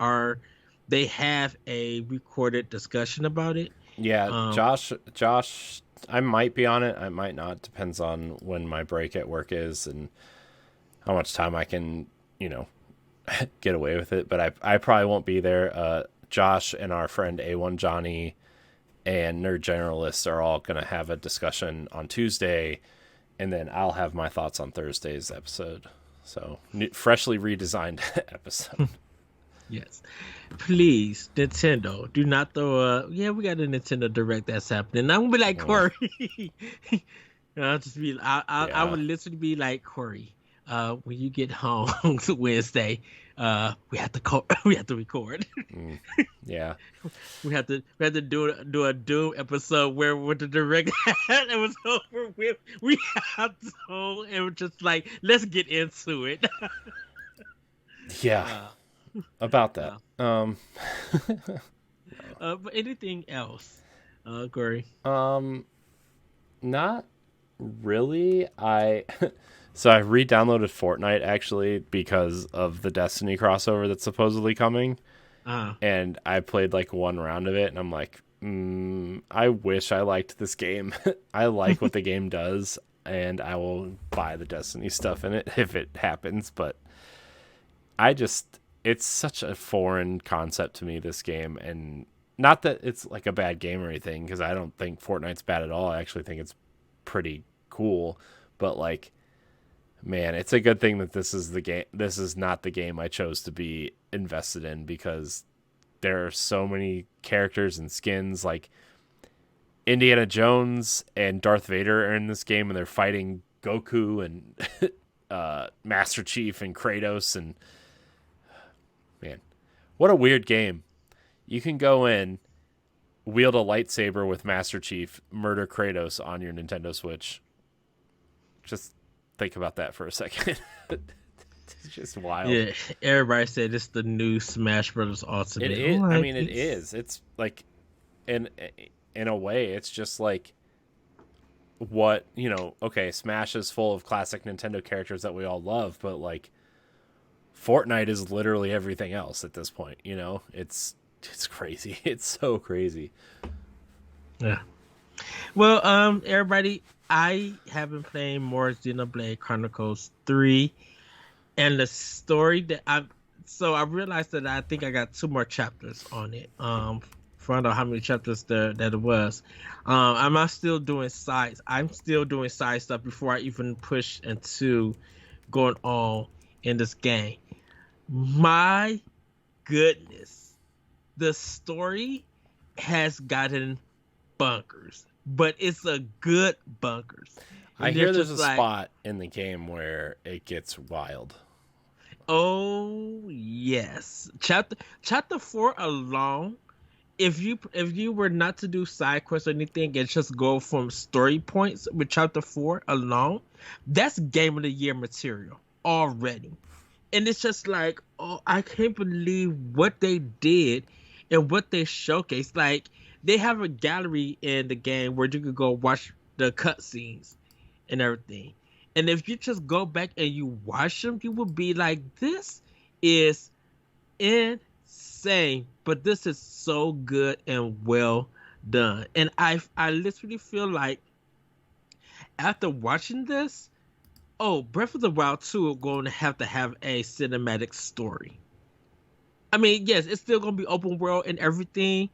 have a recorded discussion about it. Yeah, Josh, I might be on it. I might not. Depends on when my break at work is and how much time I can, get away with it. But I probably won't be there. Josh and our friend A1 Johnny and Nerd Generalists are all going to have a discussion on Tuesday, and then I'll have my thoughts on Thursday's episode. So, freshly redesigned episode. Yes. Please, Nintendo, do not throw we got a Nintendo Direct that's happening. I'm going to be like, Corey. I would literally be like, Corey, when you get home to Wednesday, we have to record. Yeah. We have to do a Doom episode where with the Direct it was over with. We have to, it was just like, let's get into it. Yeah. About that. But anything else, Corey? Not really. So I re-downloaded Fortnite actually because of the Destiny crossover that's supposedly coming. And I played like one round of it, and I'm like, I wish I liked this game. I like what the game does, and I will buy the Destiny stuff in it if it happens. But it's such a foreign concept to me, this game. And not that it's like a bad game or anything, because I don't think Fortnite's bad at all. I actually think it's pretty cool. But like, man, it's a good thing that this is the game. This is not the game I chose to be invested in, because there are so many characters and skins. Like Indiana Jones and Darth Vader are in this game, and they're fighting Goku and Master Chief and Kratos. And man, what a weird game. You can go in, wield a lightsaber with Master Chief, murder Kratos on your Nintendo Switch. Just think about that for a second. It's just wild. Yeah, everybody said it's the new Smash Brothers Ultimate. It is. I mean, it is. It's like, in a way, it's just like what, okay, Smash is full of classic Nintendo characters that we all love, but like Fortnite is literally everything else at this point. It's crazy. It's so crazy. Yeah. Well, everybody, I have been playing more Xenoblade Chronicles 3, and the story that I realized that I think I got 2 more chapters on it. Find out how many chapters that it was. I'm still doing side stuff before I even push into going on in this game. My goodness, the story has gotten bunkers, but it's a good bunkers. I hear there's a spot in the game where it gets wild. Oh yes, chapter 4 alone if you were not to do side quests or anything and just go from story points with chapter 4 alone, that's game of the year material already. And it's just like, oh, I can't believe what they did and what they showcased. Like, they have a gallery in the game where you could go watch the cutscenes and everything. And if you just go back and you watch them, you will be like, this is insane, but this is so good and well done. And I literally feel like after watching this, oh, Breath of the Wild 2 are going to have a cinematic story. I mean, yes, it's still going to be open world and everything,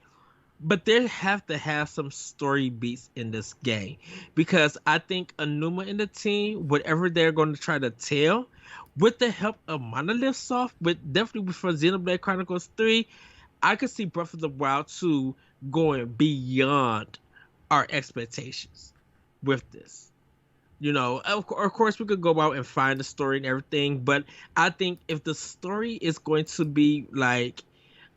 but they have to have some story beats in this game, because I think Anuma and the team, whatever they're going to try to tell, with the help of Monolith Soft, but definitely for Xenoblade Chronicles 3, I could see Breath of the Wild 2 going beyond our expectations with this. Of course, we could go out and find the story and everything, but I think if the story is going to be like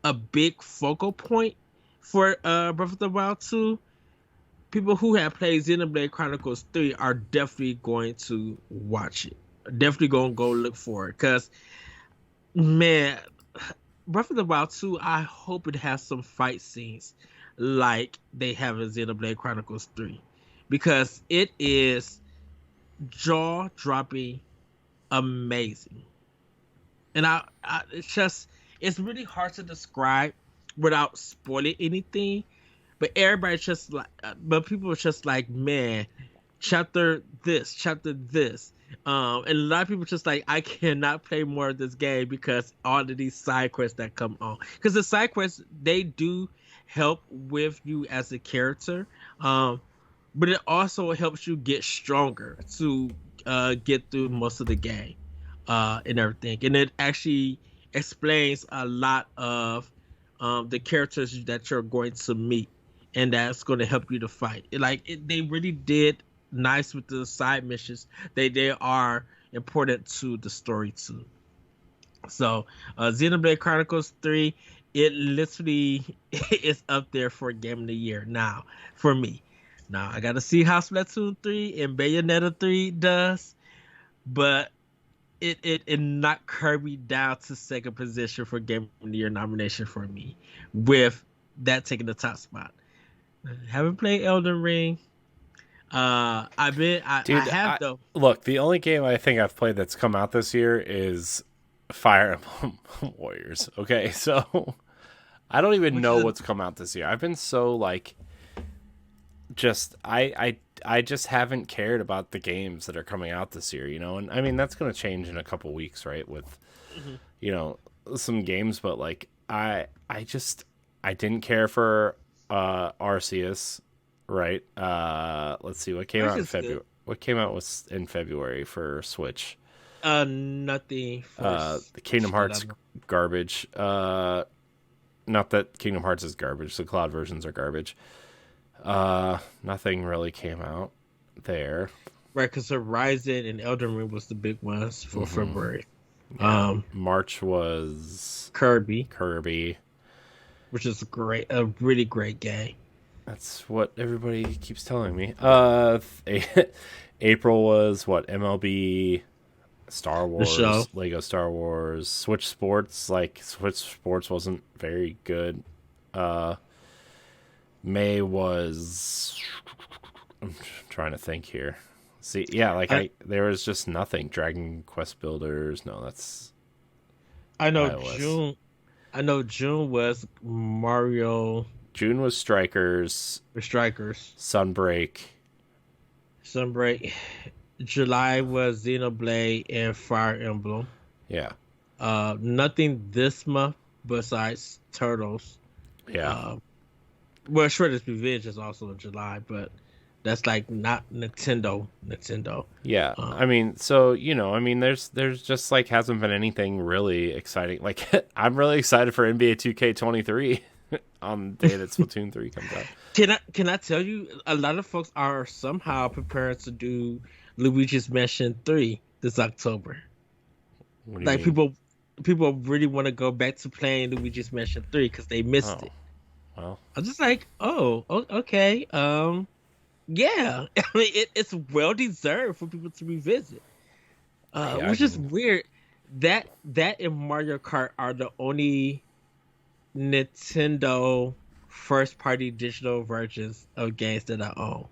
a big focal point for Breath of the Wild 2, people who have played Xenoblade Chronicles 3 are definitely going to watch it. Definitely going to go look for it. Because, man, Breath of the Wild 2, I hope it has some fight scenes like they have in Xenoblade Chronicles 3. Because it is jaw-dropping amazing. And it's really hard to describe without spoiling anything, but people are just like, man, chapter this, and a lot of people just like, I cannot play more of this game because all of these side quests that come on, because the side quests, they do help with you as a character, but it also helps you get stronger to get through most of the game and everything, and it actually explains a lot of the characters that you're going to meet, and that's going to help you to fight. They really did nice with the side missions. They are important to the story too. So Xenoblade Chronicles 3, it literally is up there for game of the year now for me. Now I gotta see how Splatoon 3 and Bayonetta 3 does, but it knocked Kirby down to second position for Game of the Year nomination for me, with that taking the top spot. Haven't played Elden Ring. I have though. Look, the only game I think I've played that's come out this year is Fire Emblem Warriors. Okay, so I don't even know what's come out this year. I've been so like, I just haven't cared about the games that are coming out this year, and I mean that's going to change in a couple weeks, right? With some games, but like I didn't care for Arceus, right? Let's see what came out in February. Good. What came out was in February for Switch? Nothing. The Kingdom Hearts garbage. Not that Kingdom Hearts is garbage. The cloud versions are garbage. Nothing really came out there. Right, because Horizon and Elden Ring was the big ones for February. Yeah, March was Kirby, which is a really great game. That's what everybody keeps telling me. April was what? MLB, Star Wars, Lego Star Wars, Switch Sports. Like Switch Sports wasn't very good. May was. I'm trying to think here. See, yeah, there was just nothing. Dragon Quest Builders. No, that's. I know iOS. June was Mario. June was Strikers. Sunbreak. July was Xenoblade and Fire Emblem. Yeah. Nothing this month besides Turtles. Yeah. Well, Shredder's Revenge is also in July, but that's like not Nintendo. Yeah. I mean, so, there's just like hasn't been anything really exciting. Like, I'm really excited for NBA 2K23 on the day that Splatoon 3 comes out. Can I tell you, a lot of folks are somehow preparing to do Luigi's Mansion 3 this October. What do you mean? People really want to go back to playing Luigi's Mansion 3 because they missed it. Well, I'm just like, oh, okay. Yeah. I mean, it's well deserved for people to revisit. yeah, I Which is mean, weird. That and Mario Kart are the only Nintendo first party digital versions of games that I own.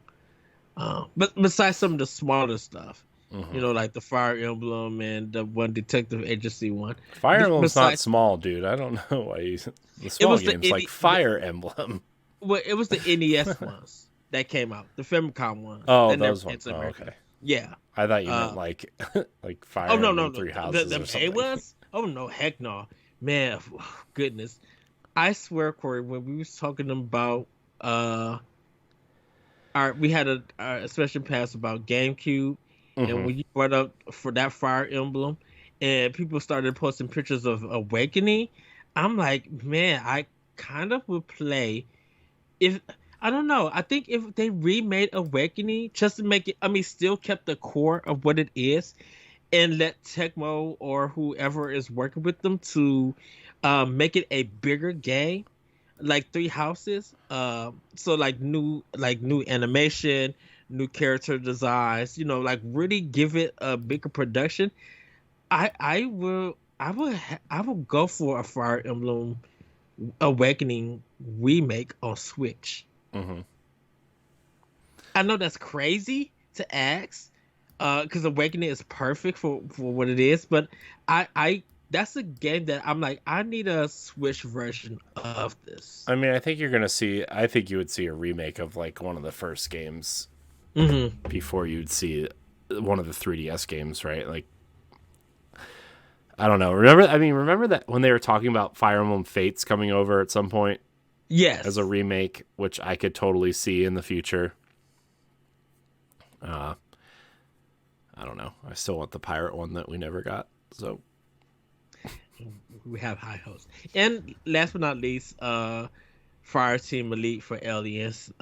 But besides some of the smaller stuff, mhm. like the Fire Emblem and the one Detective Agency one. Fire Emblem's not Besides, small, dude. I don't know why you. The it small was the games like Fire Emblem. well, it was the NES ones that came out, the Famicom ones Oh, that never those came ones. to Oh, America. okay. Yeah. I thought you meant Uh, like like oh Fire no, no, Emblem no. Three The Houses or A something. was? Oh no, heck no, man. Goodness, I swear, Corey, when we was talking about uh we had a special pass about GameCube, and Hmm. when you brought up for that Fire Emblem, and people started posting pictures of Awakening, I'm like, man, I kind of would play if I don't know. I think if they remade Awakening just to make it, I mean, still kept the core of what it is, and let Tecmo or whoever is working with them to make it a bigger game like Three Houses. So like new animation, new character designs. Like really give it a bigger production. I will go for a Fire Emblem Awakening remake on Switch. Hmm. I know that's crazy to ask, because Awakening is perfect for what it is, but I that's a game that I'm like I need a Switch version of this. I mean, I think you're gonna see. I think you would see a remake of like one of the first games Hmm. before you'd see one of the 3DS games, right? Like, I don't know. Remember? I mean, remember that when they were talking about Fire Emblem Fates coming over at some point as a Yes. remake, which I could totally see in the future. Uh, I don't know. I still want the pirate one that we never got. So, We have high hopes. And last but not least, Fire Team Elite for Aliens.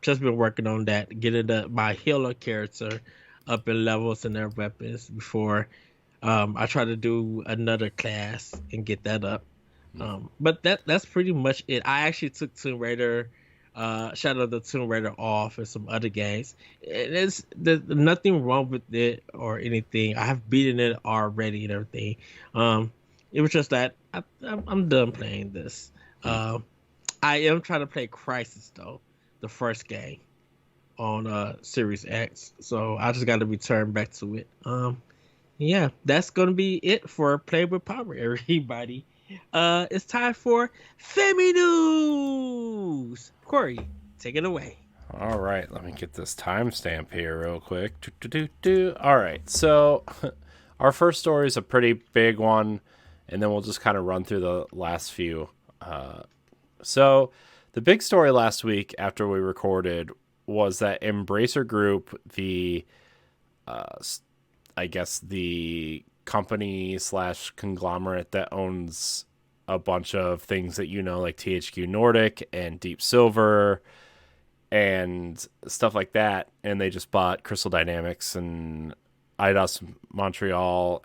Just been working on that, getting my healer character up in levels and their weapons before I try to do another class and get that up. But that's pretty much it. I actually took Tomb Raider, Shadow of the Tomb Raider off and some other games. There's nothing wrong with it or anything. I have beaten it already and everything. Um, it was just that I'm done playing this. Um, I am trying to play Crisis though, the first game on Series X. So I just got to return back to it. Yeah, that's gonna be it for Play with Power, everybody. It's time for Femi News. Corey, take it away. all right. Let me get this timestamp here real quick. Do. All right. So, our first story is a pretty big one, and then we'll just kind of run through the last few. So, the big story last week after we recorded was that Embracer Group, I guess the company slash conglomerate that owns a bunch of things that like THQ Nordic and Deep Silver and stuff like that, and they just bought Crystal Dynamics and Eidos Montreal,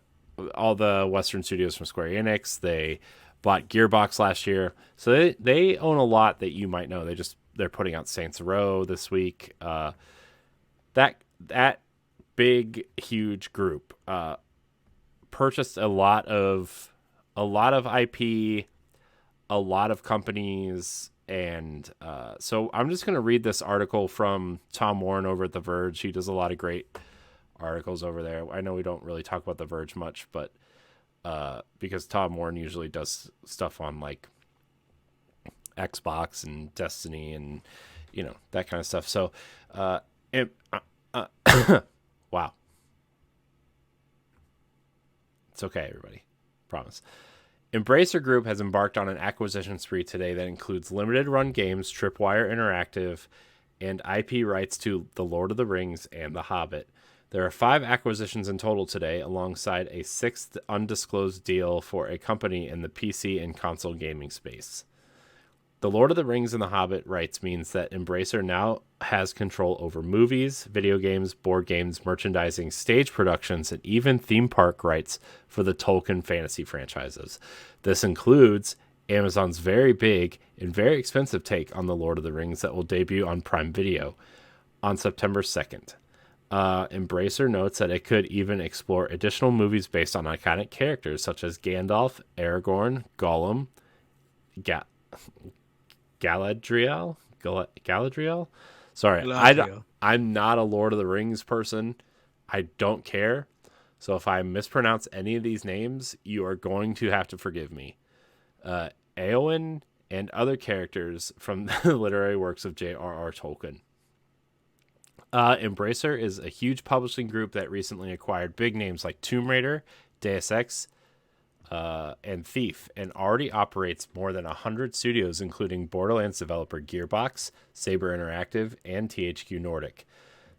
all the Western studios from Square Enix. They bought Gearbox last year, so they own a lot that you might know. They're putting out Saints Row this week. That big huge group purchased a lot of IP, a lot of companies, and so I'm just gonna read this article from Tom Warren over at The Verge. He does a lot of great articles over there. I know we don't really talk about The Verge much, but because Tom Warren usually does stuff on like Xbox and Destiny and that kind of stuff. So wow. It's okay, everybody. Promise. Embracer Group has embarked on an acquisition spree today that includes limited run games, Tripwire Interactive, and IP rights to The Lord of the Rings and The Hobbit. There are 5 acquisitions in total today, alongside a 6th undisclosed deal for a company in the PC and console gaming space. The Lord of the Rings and The Hobbit rights means that Embracer now has control over movies, video games, board games, merchandising, stage productions, and even theme park rights for the Tolkien fantasy franchises. This includes Amazon's very big and very expensive take on The Lord of the Rings that will debut on Prime Video on September 2nd. Embracer notes that it could even explore additional movies based on iconic characters such as Gandalf, Aragorn, Gollum, Galadriel. Galadriel. Sorry, Galadriel. I'm not a Lord of the Rings person. I don't care. So if I mispronounce any of these names, you are going to have to forgive me. Eowyn and other characters from the literary works of J.R.R. Tolkien. Embracer is a huge publishing group that recently acquired big names like Tomb Raider, Deus Ex, and Thief, and already operates more than 100 studios, including Borderlands developer Gearbox, Saber Interactive, and THQ Nordic.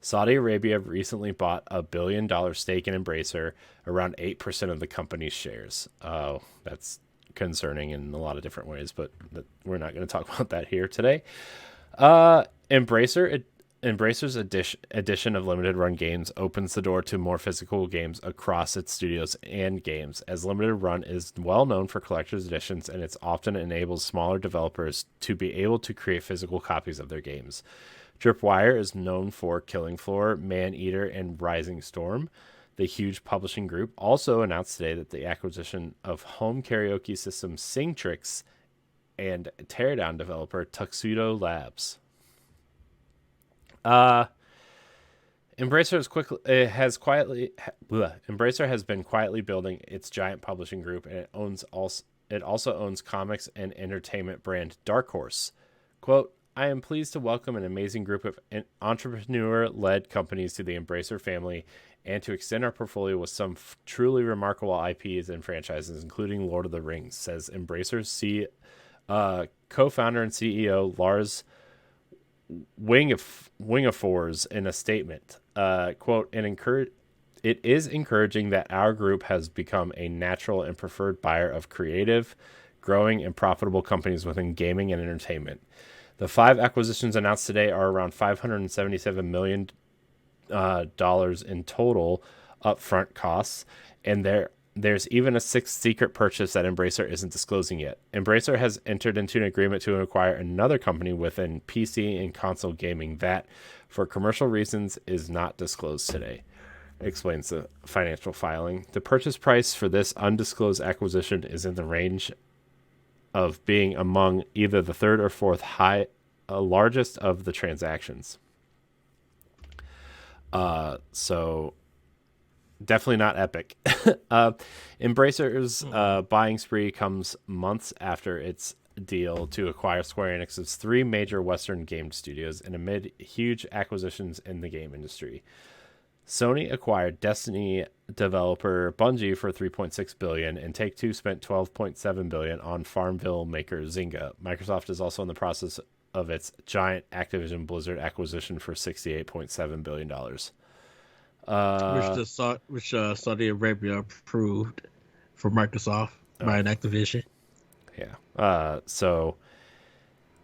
Saudi Arabia recently bought a $1 billion stake in Embracer, around 8% of the company's shares. Oh, that's concerning in a lot of different ways, but we're not going to talk about that here today. Embracer's edition of limited run games opens the door to more physical games across its studios and games, as limited run is well known for collector's editions, and it often enables smaller developers to be able to create physical copies of their games. Tripwire is known for Killing Floor, Maneater, and Rising Storm. The huge publishing group also announced today that the acquisition of home karaoke system Singtrix and Teardown developer Tuxedo Labs. Embracer has been quietly building its giant publishing group, and it also owns comics and entertainment brand Dark Horse. Quote, I am pleased to welcome an amazing group of entrepreneur-led companies to the Embracer family and to extend our portfolio with some truly remarkable IPs and franchises, including Lord of the Rings, says Embracer's co-founder and CEO Lars Wingefors in a statement. Quote, it is encouraging that our group has become a natural and preferred buyer of creative, growing, and profitable companies within gaming and entertainment. The 5 acquisitions announced today are around $577 million in total upfront costs, and there's even a 6th secret purchase that Embracer isn't disclosing yet. Embracer has entered into an agreement to acquire another company within PC and console gaming that, for commercial reasons, is not disclosed today, explains the financial filing. The purchase price for this undisclosed acquisition is in the range of being among either the third or fourth largest of the transactions. So definitely not epic. Embracer's buying spree comes months after its deal to acquire Square Enix's 3 major Western game studios and amid huge acquisitions in the game industry. Sony acquired Destiny developer Bungie for $3.6 billion, and Take-Two spent $12.7 billion on Farmville maker Zynga. Microsoft is also in the process of its giant Activision Blizzard acquisition for $68.7 billion. Which Saudi Arabia approved for Microsoft by an Activision. Yeah. So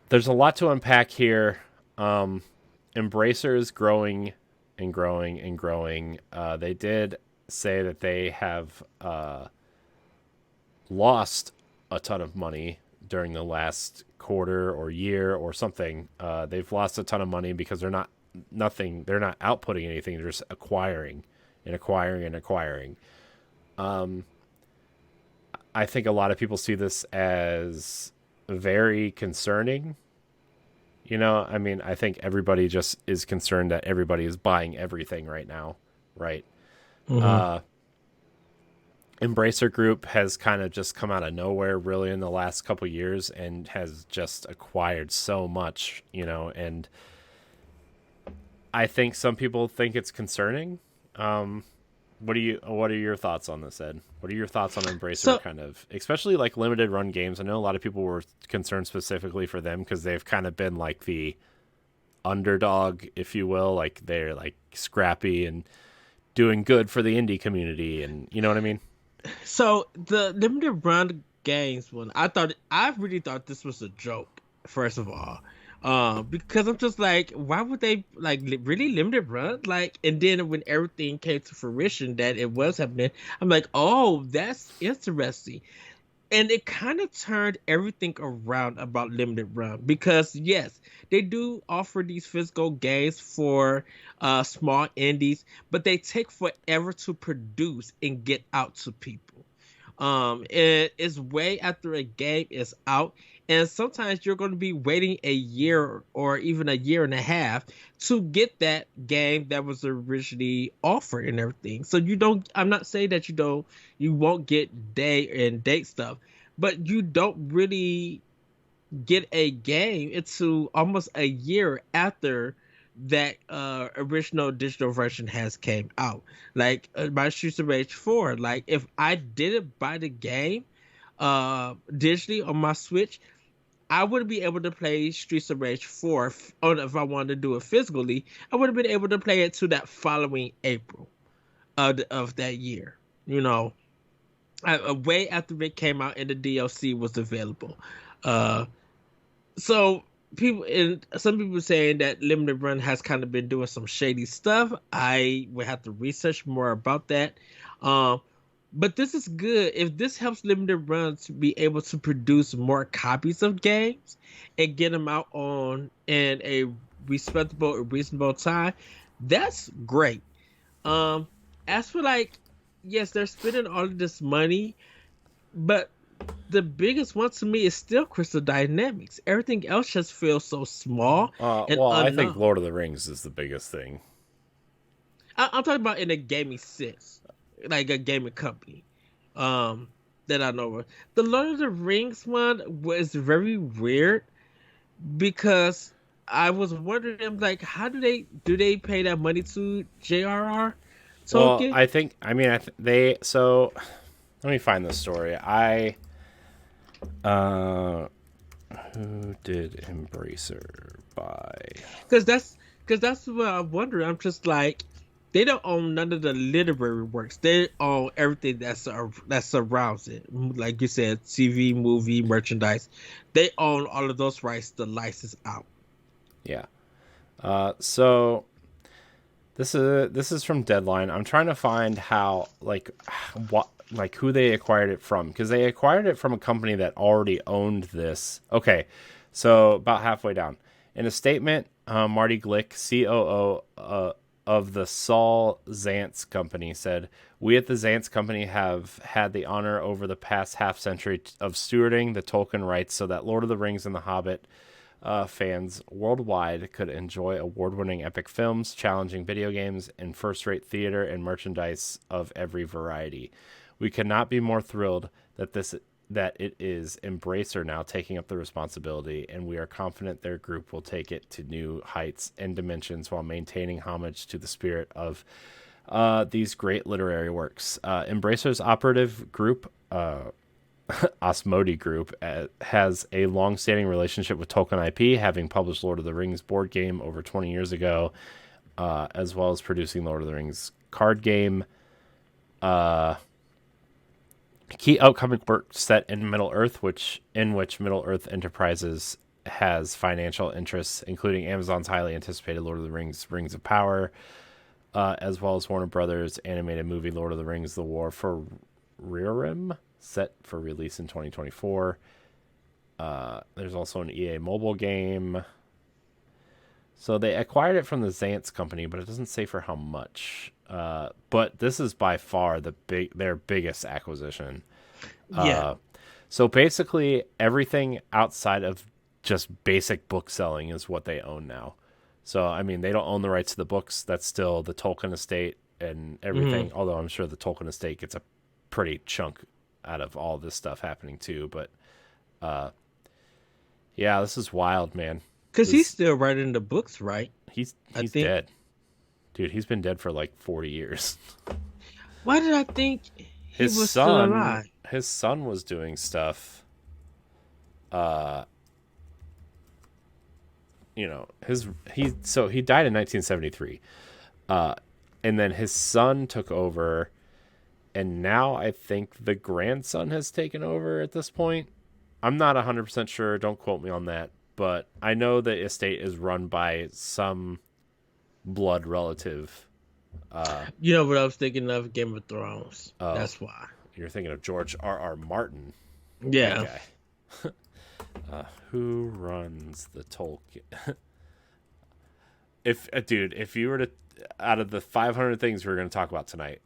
there's a lot to unpack here. Embracer is growing and growing and growing. They did say that they have lost a ton of money during the last quarter or year or something. They've lost a ton of money because they're not outputting anything. They're just acquiring and acquiring and acquiring. I think a lot of people see this as very concerning. You know, I mean, I think everybody just is concerned that everybody is buying everything right now, right? Mm-hmm. Embracer Group has kind of just come out of nowhere really in the last couple years and has just acquired so much, you know, and I think some people think it's concerning. What are your thoughts on this, Ed? What are your thoughts on Embracer kind of, especially like limited run games? I know a lot of people were concerned specifically for them because they've kind of been like the underdog, if you will, like they're like scrappy and doing good for the indie community, and you know what I mean? So the limited run games one, I really thought this was a joke, first of all. Because I'm just like, why would they like really limited run? Like, and then when everything came to fruition that it was happening, I'm like, oh, that's interesting. and it kind of turned everything around about limited run because yes, they do offer these physical games for small indies, but they take forever to produce and get out to people. It is way after a game is out, and sometimes you're going to be waiting a year or even a year and a half to get that game that was originally offered and everything. So you don't. I'm not saying that you won't get day and date stuff, but you don't really get a game into almost a year after that original digital version has came out. Like my Streets of Rage 4, like if I didn't buy the game digitally on my Switch, I wouldn't be able to play Streets of Rage 4 or if I wanted to do it physically, I would have been able to play it to that following April of that year. You know, way after it came out and the DLC was available. Uh so people and some people saying that limited run has kind of been doing some shady stuff. I would have to research more about that. um but this is good if this helps limited run to be able to produce more copies of games and get them out on in a respectable reasonable time. That's great. um as for like, yes, they're spending all of this money, but the biggest one to me is still Crystal Dynamics. Everything else just feels so small and Well, I think unknown. Lord of the Rings is the biggest thing. I'm talking about in a gaming sense, like a gaming company. Um, that I know of. The Lord of the Rings one was very weird because I was wondering, like, how do they pay that money to JRR Well, Tolkien? I think I mean I th- they so let me find this story. I uh who did Embracer buy? Because that's what I'm wondering. I'm just like, they don't own none of the literary works. They own everything that surrounds it. Like you said, TV, movie, merchandise. They own all of those rights to license out. Yeah. So this is from Deadline. I'm trying to find how what like who they acquired it from because they acquired it from a company that already owned this. Okay, so about halfway down in a statement, Marty Glick, COO of the Saul Zantz Company, said, "We at the Zantz Company have had the honor over the past half century of stewarding the Tolkien rights so that Lord of the Rings and The Hobbit fans worldwide could enjoy award-winning epic films, challenging video games, and first-rate theater and merchandise of every variety. We could not be more thrilled that it is Embracer now taking up the responsibility, and we are confident their group will take it to new heights and dimensions while maintaining homage to the spirit of these great literary works. Embracer's operative group, Osmodi Group, has a long-standing relationship with Tolkien IP, having published Lord of the Rings board game over 20 years ago, as well as producing Lord of the Rings card game. Key upcoming work set in Middle Earth, which Middle Earth Enterprises has financial interests, including Amazon's highly anticipated Lord of the Rings: Rings of Power, as well as Warner Brothers' animated movie Lord of the Rings: The War for Rohirrim, set for release in 2024. There's also an EA mobile game. So they acquired it from the Zantz company, but it doesn't say for how much. But this is by far their biggest acquisition. Yeah. So basically, everything outside of just basic book selling is what they own now. So I mean, they don't own the rights to the books. That's still the Tolkien estate and Hmm. everything. Although I'm sure the Tolkien estate gets a pretty chunk out of all this stuff happening too. But yeah, this is wild, man. Because he's This still writing the books, right? I he's think. dead, dude. He's been dead for like 40 years. Why did I think he His was still son, alive? his son was doing stuff. Uh, he died in 1973. Uh, and then his son took over, and now I think the grandson has taken over at this point. I'm not 100% sure. Don't quote me on that, but I know the estate is run by some blood relative. You know what I was thinking of? Game of Thrones. Oh, That's why. you're thinking of George R. R. Martin. That Yeah. guy. Who runs the Tolkien? If you were to, out of the 500 things we were going to talk about tonight,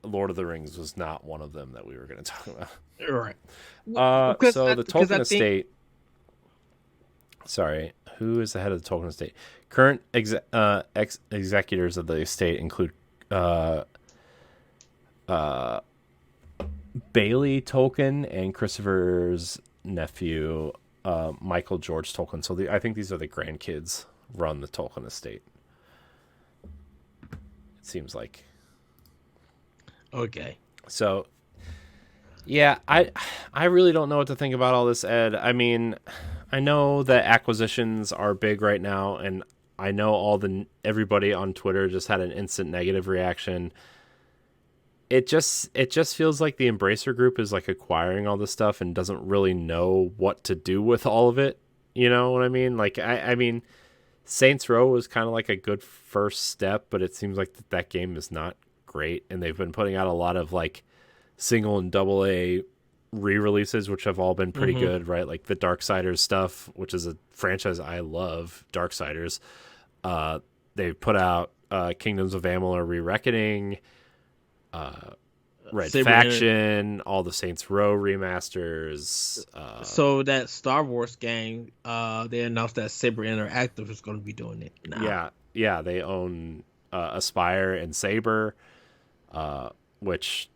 Lord of the Rings was not one of them that we were going to talk about. Right. So the Because Tolkien I think estate. Sorry, who is the head of the Tolkien estate? Current executors of the estate include uh, uh, Bailey Tolkien and Christopher's nephew, Michael George Tolkien. So I think these are the grandkids run the Tolkien estate. It seems like. okay. So yeah, I really don't know what to think about all this, Ed. I mean, I know that acquisitions are big right now, and I know everybody on Twitter just had an instant negative reaction. It just feels like the Embracer Group is like acquiring all this stuff and doesn't really know what to do with all of it. You know what I mean? Like I mean, Saints Row was kind of like a good first step, but it seems like that game is not great, and they've been putting out a lot of like single and double A re-releases, which have all been pretty Mm-hmm. good, right? Like the Darksiders stuff, which is a franchise I love, Darksiders. They put out Kingdoms of Amalur: Re-Reckoning, Red Saber Inter- Faction, all the Saints Row remasters. so that Star Wars game, they announced that Saber Interactive is going to be doing it now. Yeah, they own Aspire and Saber, which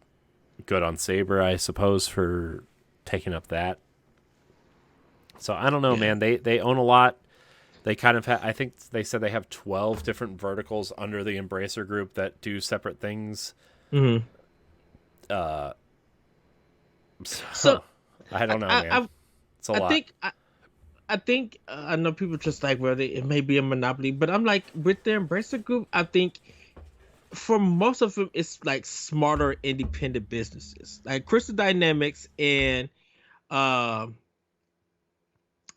good on Saber, I suppose, for taking up that. So I don't know, Yeah. man. They own a lot. They kind of I think they said they have 12 different verticals under the Embracer Group that do separate things. Mm-hmm. So So, I don't know, I, man. I, It's a I lot. think I think I know people just like well it may be a monopoly, but I'm like with the Embracer Group, I think for most of them it's like smarter independent businesses like Crystal Dynamics and um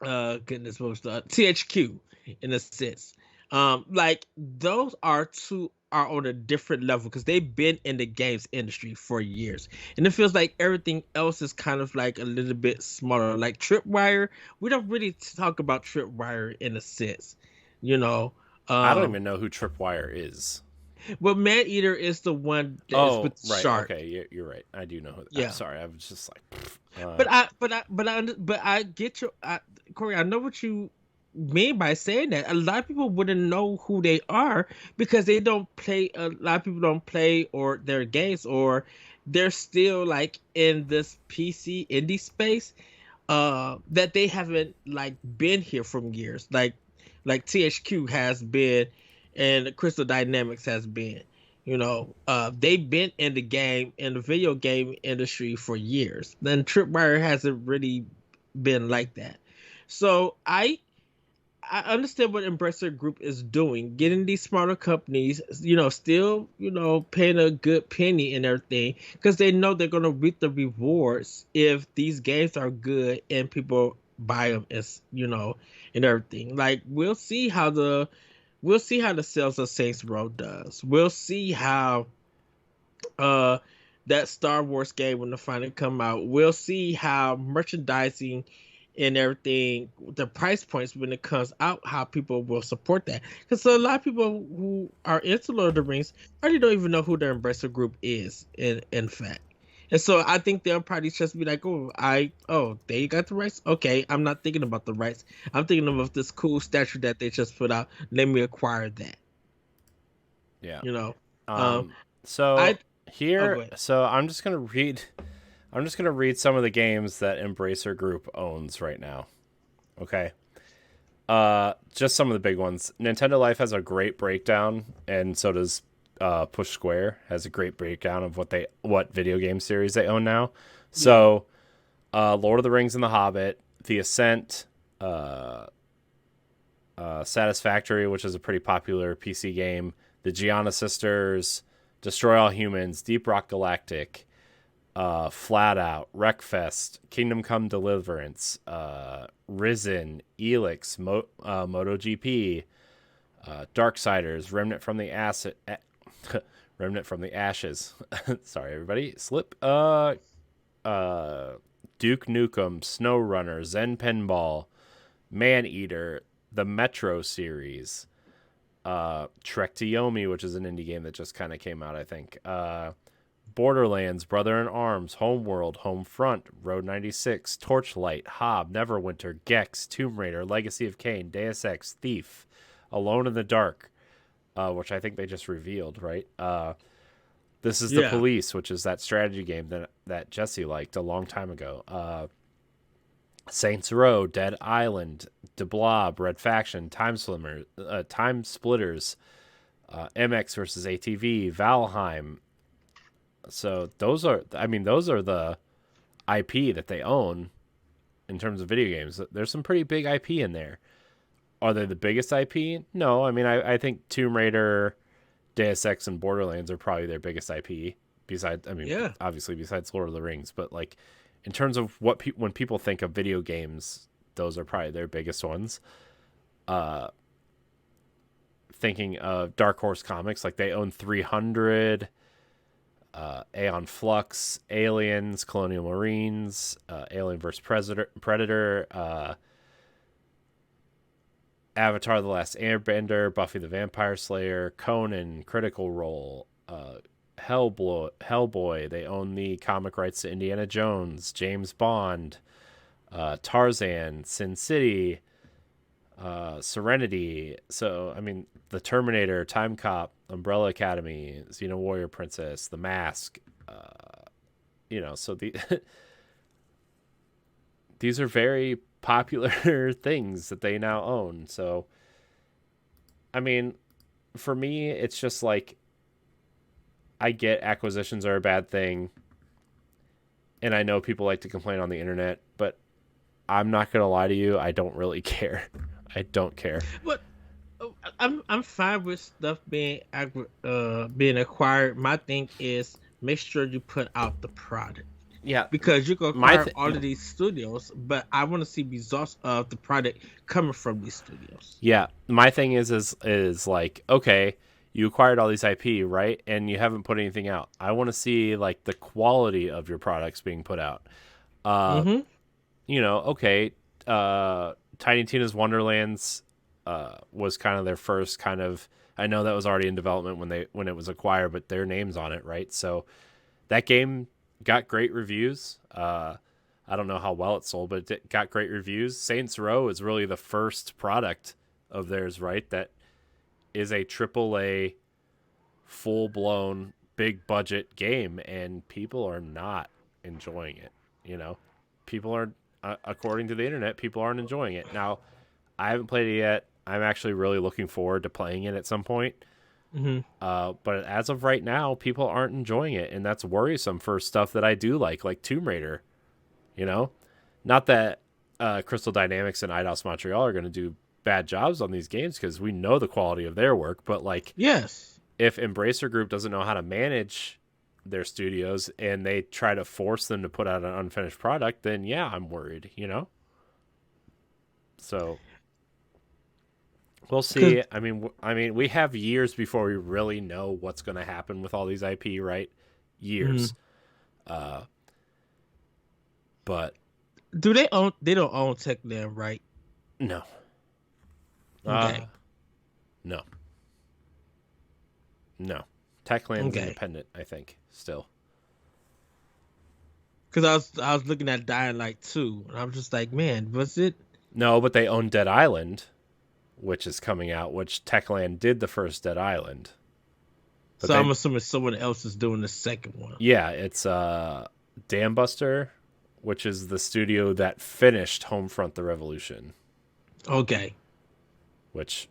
goodness what was the THQ in a sense. Like those are two are on a different level because they've been in the games industry for years, and it feels like everything else is kind of like a little bit smaller. Like Tripwire, we don't really talk about Tripwire in a sense, you know. I don't Um, even know who Tripwire is. but Man Eater is the one that is Oh, with right. shark. Okay, you're right. I do know who. I'm Yeah, sorry. I was just like, but I get Corey. I know what you mean by saying that. A lot of people wouldn't know who they are because they don't play. A lot of people don't play or their games, or they're still like in this PC indie space. That they haven't like been here from years. Like THQ has been, and Crystal Dynamics has been. They've been in the video game industry for years. Then Tripwire hasn't really been like that. So I understand what Embracer Group is doing, getting these smarter companies, still, paying a good penny and everything, because they know they're gonna reap the rewards if these games are good and people buy them, as and everything. Like we'll see how the sales of Saints Row does. We'll see how uh that Star Wars game when it finally come out. We'll see how merchandising and everything, the price points when it comes out, how people will support that. Because a lot of people who are into Lord of the Rings already don't even know who their Embracer Group is, in fact. And so I think they'll probably just be like, they got the rights. Okay, I'm not thinking about the rights. I'm thinking of this cool statue that they just put out. Let me acquire that. yeah. You know, um, Um. So I go here, ahead. so I'm just gonna read. I'm just gonna read some of the games that Embracer Group owns right now. Okay. Just some of the big ones. Nintendo Life has a great breakdown, and so does Push Square has a great breakdown of what video game series they own now. Yeah. So, Lord of the Rings and the Hobbit, The Ascent, uh, Satisfactory, which is a pretty popular PC game, the Gianna Sisters, Destroy All Humans, Deep Rock Galactic, Flat Out, Wreckfest, Kingdom Come Deliverance, Risen, Elix, MotoGP, Darksiders, Remnant from the Ashes. Sorry, everybody. Slip. Duke Nukem, SnowRunner, Zen Pinball, Maneater, the Metro series, Trek to Yomi, which is an indie game that just kind of came out, I think. Borderlands, Brother in Arms, Homeworld, Homefront, Road 96, Torchlight, Hob, Neverwinter, Gex, Tomb Raider, Legacy of Kain, Deus Ex, Thief, Alone in the Dark, which I think they just revealed, right? This is the Police, which is that strategy game that Jesse liked a long time ago. Saints Row, Dead Island, De Blob, Red Faction, Time Splitters, MX versus ATV, Valheim. So those are the IP that they own in terms of video games. There's some pretty big IP in there. Are they the biggest IP? No, I mean I think Tomb Raider, Deus Ex, and Borderlands are probably their biggest IP. Besides, obviously besides Lord of the Rings, but like in terms of when people think of video games, those are probably their biggest ones. Thinking of Dark Horse Comics, like they own 300, Aeon Flux, Aliens, Colonial Marines, Alien vs. Predator, Avatar: The Last Airbender, Buffy the Vampire Slayer, Conan, Critical Role, Hellboy. They own the comic rights to Indiana Jones, James Bond, Tarzan, Sin City, Serenity. So I mean, the Terminator, Time Cop, Umbrella Academy, Xena Warrior Princess, The Mask. So these are very popular things that they now own. So I mean, for me, it's just like, I get acquisitions are a bad thing, and I know people like to complain on the internet, but I'm not gonna lie to you, I don't really care. I don't care. But I'm fine with stuff being acquired. My thing is, make sure you put out the product. Yeah, because you can acquire all of these studios, but I want to see results of the product coming from these studios. Yeah, my thing is like, okay, you acquired all these IP, right? And you haven't put anything out. I want to see like the quality of your products being put out. Okay, Tiny Tina's Wonderlands was kind of their first kind of. I know that was already in development when it was acquired, but their name's on it, right? So that game got great reviews. I don't know how well it sold, but it got great reviews. Saints Row is really the first product of theirs, right? That is a AAA, full-blown, big-budget game, and people are not enjoying it. People are, according to the internet, people aren't enjoying it. Now, I haven't played it yet. I'm actually really looking forward to playing it at some point. But as of right now, people aren't enjoying it, and that's worrisome for stuff that I do like Tomb Raider. Not that Crystal Dynamics and Eidos Montreal are going to do bad jobs on these games, because we know the quality of their work, but like, yes, if Embracer Group doesn't know how to manage their studios and they try to force them to put out an unfinished product, then yeah, I'm worried. So we'll see. I mean, we have years before we really know what's going to happen with all these IP, right? Years. But do they own? They don't own Techland, right? No. Okay. No. Techland's independent, I think, still. Because I was looking at Dying Light 2, and I'm just like, man, was it? No, but they own Dead Island, which is coming out, which Techland did the first Dead Island. But I'm assuming someone else is doing the second one. Yeah, it's Dam Buster, which is the studio that finished Homefront: The Revolution. Okay. Which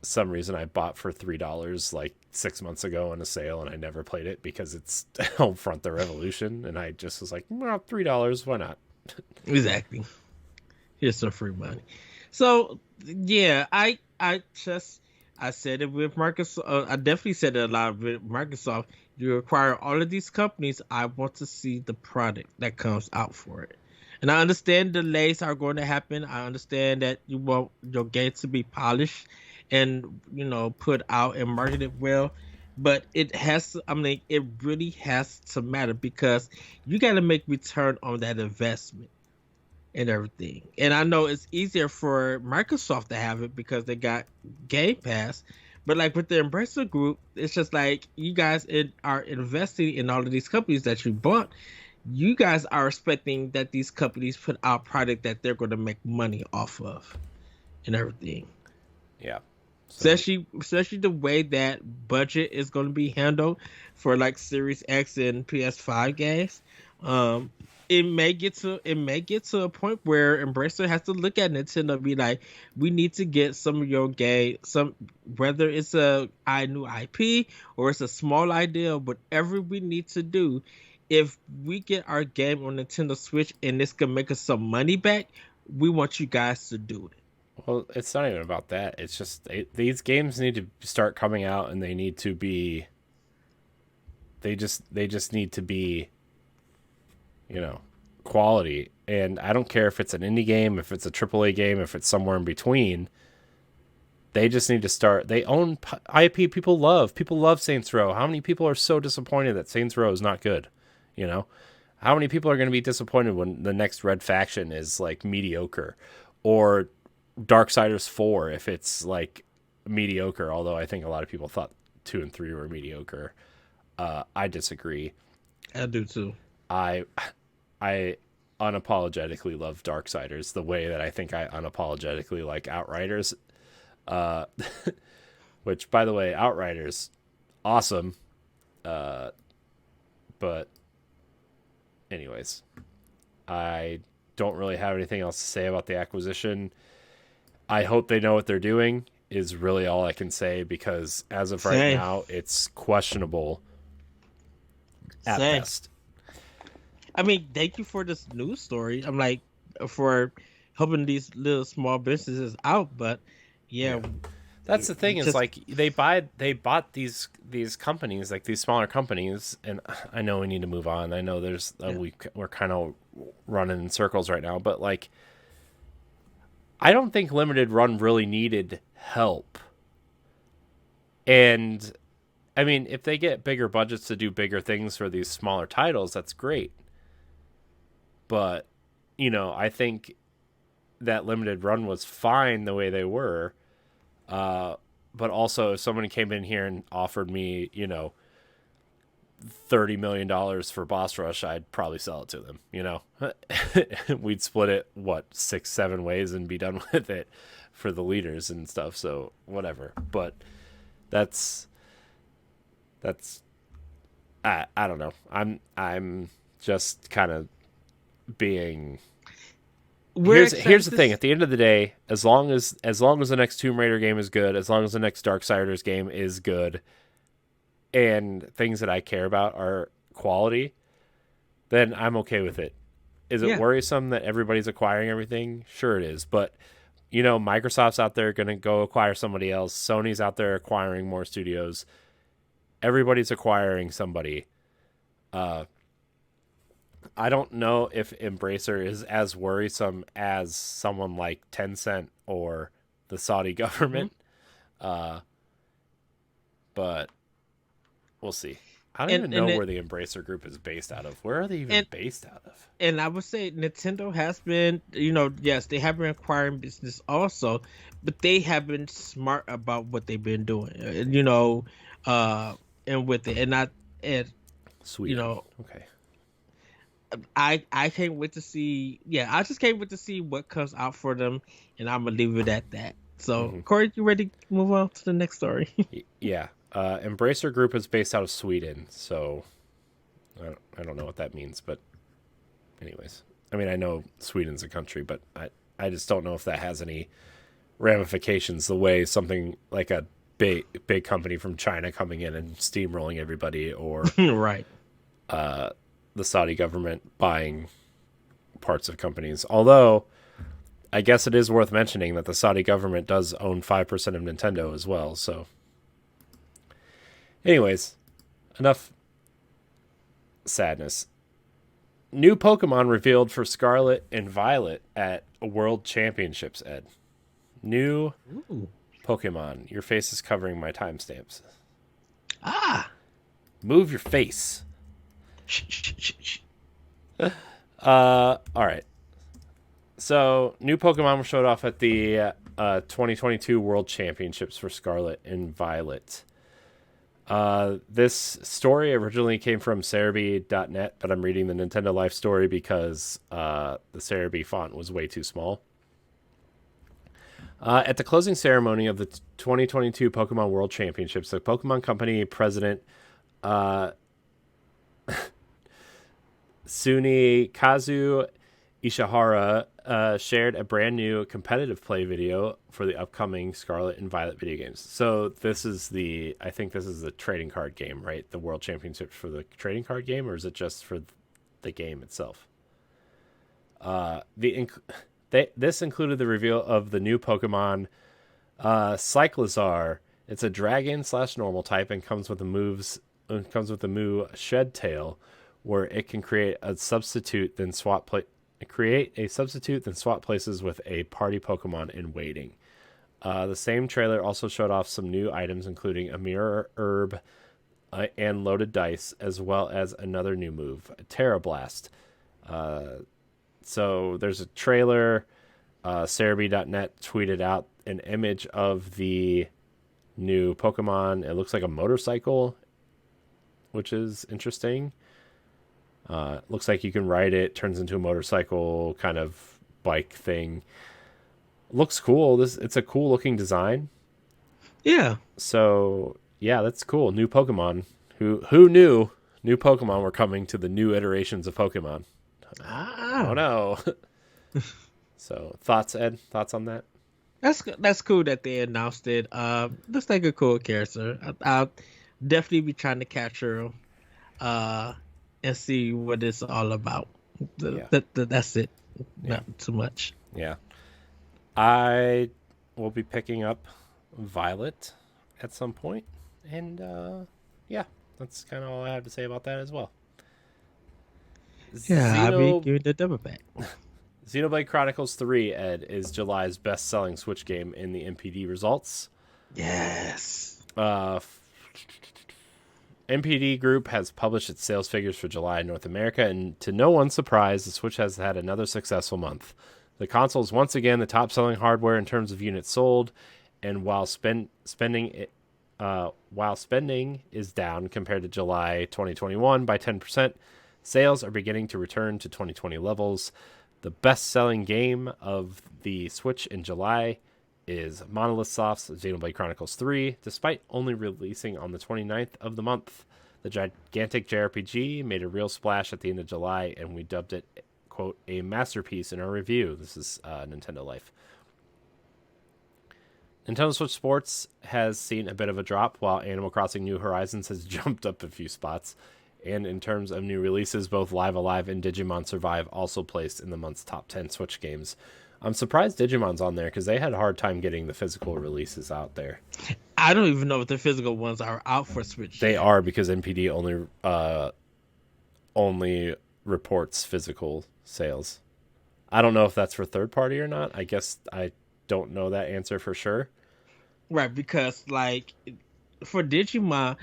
some reason I bought for $3 like 6 months ago on a sale, and I never played it because it's Homefront: The Revolution, and I just was like, well, $3, why not? Exactly. Here's some free money. So yeah, I said it with Microsoft. I definitely said it a lot with Microsoft. You acquire all of these companies, I want to see the product that comes out for it. And I understand delays are going to happen. I understand that you want your game to be polished and, put out and marketed well. but it has to, I mean, it really has to matter because you got to make return on that investment and everything. And I know it's easier for Microsoft to have it because they got Game Pass, but like with the Embracer Group, it's just like you guys are investing in all of these companies that you bought. You guys are expecting that these companies put out product that they're going to make money off of and everything. Yeah. So Especially the way that budget is going to be handled for like Series X and PS5 games. Um, it may get to a point where Embracer has to look at Nintendo and be like, we need to get some of your game, some whether it's a new IP or it's a small idea, whatever we need to do. If we get our game on Nintendo Switch and this can make us some money back, we want you guys to do it. well, it's not even about that. It's just these games need to start coming out, and they need to be. They just need to be, you know, quality. And I don't care if it's an indie game, if it's a AAA game, if it's somewhere in between. They just need to start. They own IP people love. People love Saints Row. How many people are so disappointed that Saints Row is not good? You know, how many people are going to be disappointed when the next Red Faction is like mediocre, or Darksiders 4 if it's like mediocre? Although I think a lot of people thought 2 and 3 were mediocre. I disagree. I do too. I I unapologetically love Darksiders the way that I think I unapologetically like Outriders. Uh, which, by the way, Outriders, awesome. But, anyways, I don't really have anything else to say about the acquisition. I hope they know what they're doing, is really all I can say, because as of right Same. now, it's questionable at Same. best. I mean, thank you for this news story. I'm like, for helping these little small businesses out, but yeah, Yeah. That's the thing, is just like they bought these companies, like these smaller companies, and I know we need to move on. I know there's yeah, we're kind of running in circles right now, but like I don't think Limited Run really needed help. And I mean, if they get bigger budgets to do bigger things for these smaller titles, that's great. But I think that Limited Run was fine the way they were. But also, if someone came in here and offered me, $30 million for Boss Rush, I'd probably sell it to them. We'd split it 6-7 ways and be done with it for the leaders and stuff. So whatever. But that's I don't know. I'm just kind of being. we're Here's excited the to thing. At the end of the day, as long as the next Tomb Raider game is good, as long as the next Darksiders game is good, and things that I care about are quality, then I'm okay with it. Is it yeah, worrisome that everybody's acquiring everything? Sure it is. But Microsoft's out there going to go acquire somebody else. Sony's out there acquiring more studios. Everybody's acquiring somebody. I don't know if Embracer is as worrisome as someone like Tencent or the Saudi mhm. government, uh, but we'll see. I don't and even know and where it, the Embracer Group is based out of. Where are they even and based out of? and I would say Nintendo has been, yes, they have been acquiring business also, but they have been smart about what they've been doing, uh, and with it, and not, and you Sweden. know, Okay. I can't wait to see. Yeah, I just can't wait to see what comes out for them, and I'm gonna leave it at that. So, hmm Corey, you ready to move on to the next story? Yeah. Embracer Group is based out of Sweden, so I don't know what that means, but anyways. I mean, I know Sweden's a country, but I just don't know if that has any ramifications the way something like a big company from China coming in and steamrolling everybody, or Right. the Saudi government buying parts of companies. Although I guess it is worth mentioning that the Saudi government does own 5% of Nintendo as well. So anyways, enough sadness. New Pokemon revealed for Scarlet and Violet at World Championships, Ed. New Ooh. Pokemon. Your face is covering my timestamps. Ah. Move your face. Shh, shh, shh, shh. All right. So, new Pokemon were showed off at the 2022 World Championships for Scarlet and Violet. This story originally came from Cerebi.net, but I'm reading the Nintendo Life story because the Cerebi font was way too small. At the closing ceremony of the 2022 Pokemon World Championships, the Pokemon Company president Sunikazu Ishihara shared a brand new competitive play video for the upcoming Scarlet and Violet video games. So I think this is the trading card game, right? The World Championships for the trading card game, or is it just for the game itself? This included the reveal of the new Pokemon Cyclizar. It's a dragon / normal type and comes with the move Shed Tail, where it can create a substitute, then swap places with a party Pokemon in waiting. The same trailer also showed off some new items, including a mirror herb and loaded dice, as well as another new move, Terra Blast. So there's a trailer. Cerebi.net tweeted out an image of the new Pokemon. It looks like a motorcycle, which is interesting. Looks like you can ride it, turns into a motorcycle kind of bike thing. Looks cool. It's a cool looking design. Yeah. So yeah, that's cool. New Pokemon. Who knew new Pokemon were coming to the new iterations of Pokemon? Oh no. So thoughts, Ed? Thoughts on that? That's cool that they announced it. Looks like a cool character. I'll definitely be trying to capture him, and see what it's all about. That's it. Not too much. Yeah. I will be picking up Violet at some point, and yeah, that's kind of all I have to say about that as well. Yeah, I'll be giving the double back. Xenoblade Chronicles 3, Ed, is July's best-selling Switch game in the NPD results. Yes. NPD Group has published its sales figures for July in North America, and to no one's surprise, the Switch has had another successful month. The console is once again the top-selling hardware in terms of units sold, and while spending is down compared to July 2021 by 10%, sales are beginning to return to 2020 levels. The best-selling game of the Switch in July is Monolith Soft's Xenoblade Chronicles 3, despite only releasing on the 29th of the month. The gigantic JRPG made a real splash at the end of July, and we dubbed it, quote, a masterpiece in our review. This is Nintendo Life. Nintendo Switch Sports has seen a bit of a drop, while Animal Crossing New Horizons has jumped up a few spots. And in terms of new releases, both Live Alive and Digimon Survive also placed in the month's top 10 Switch games. I'm surprised Digimon's on there because they had a hard time getting the physical releases out there. I don't even know if the physical ones are out for Switch. They are, because NPD only reports physical sales. I don't know if that's for third party or not. I guess I don't know that answer for sure. Right, because like for Digimon,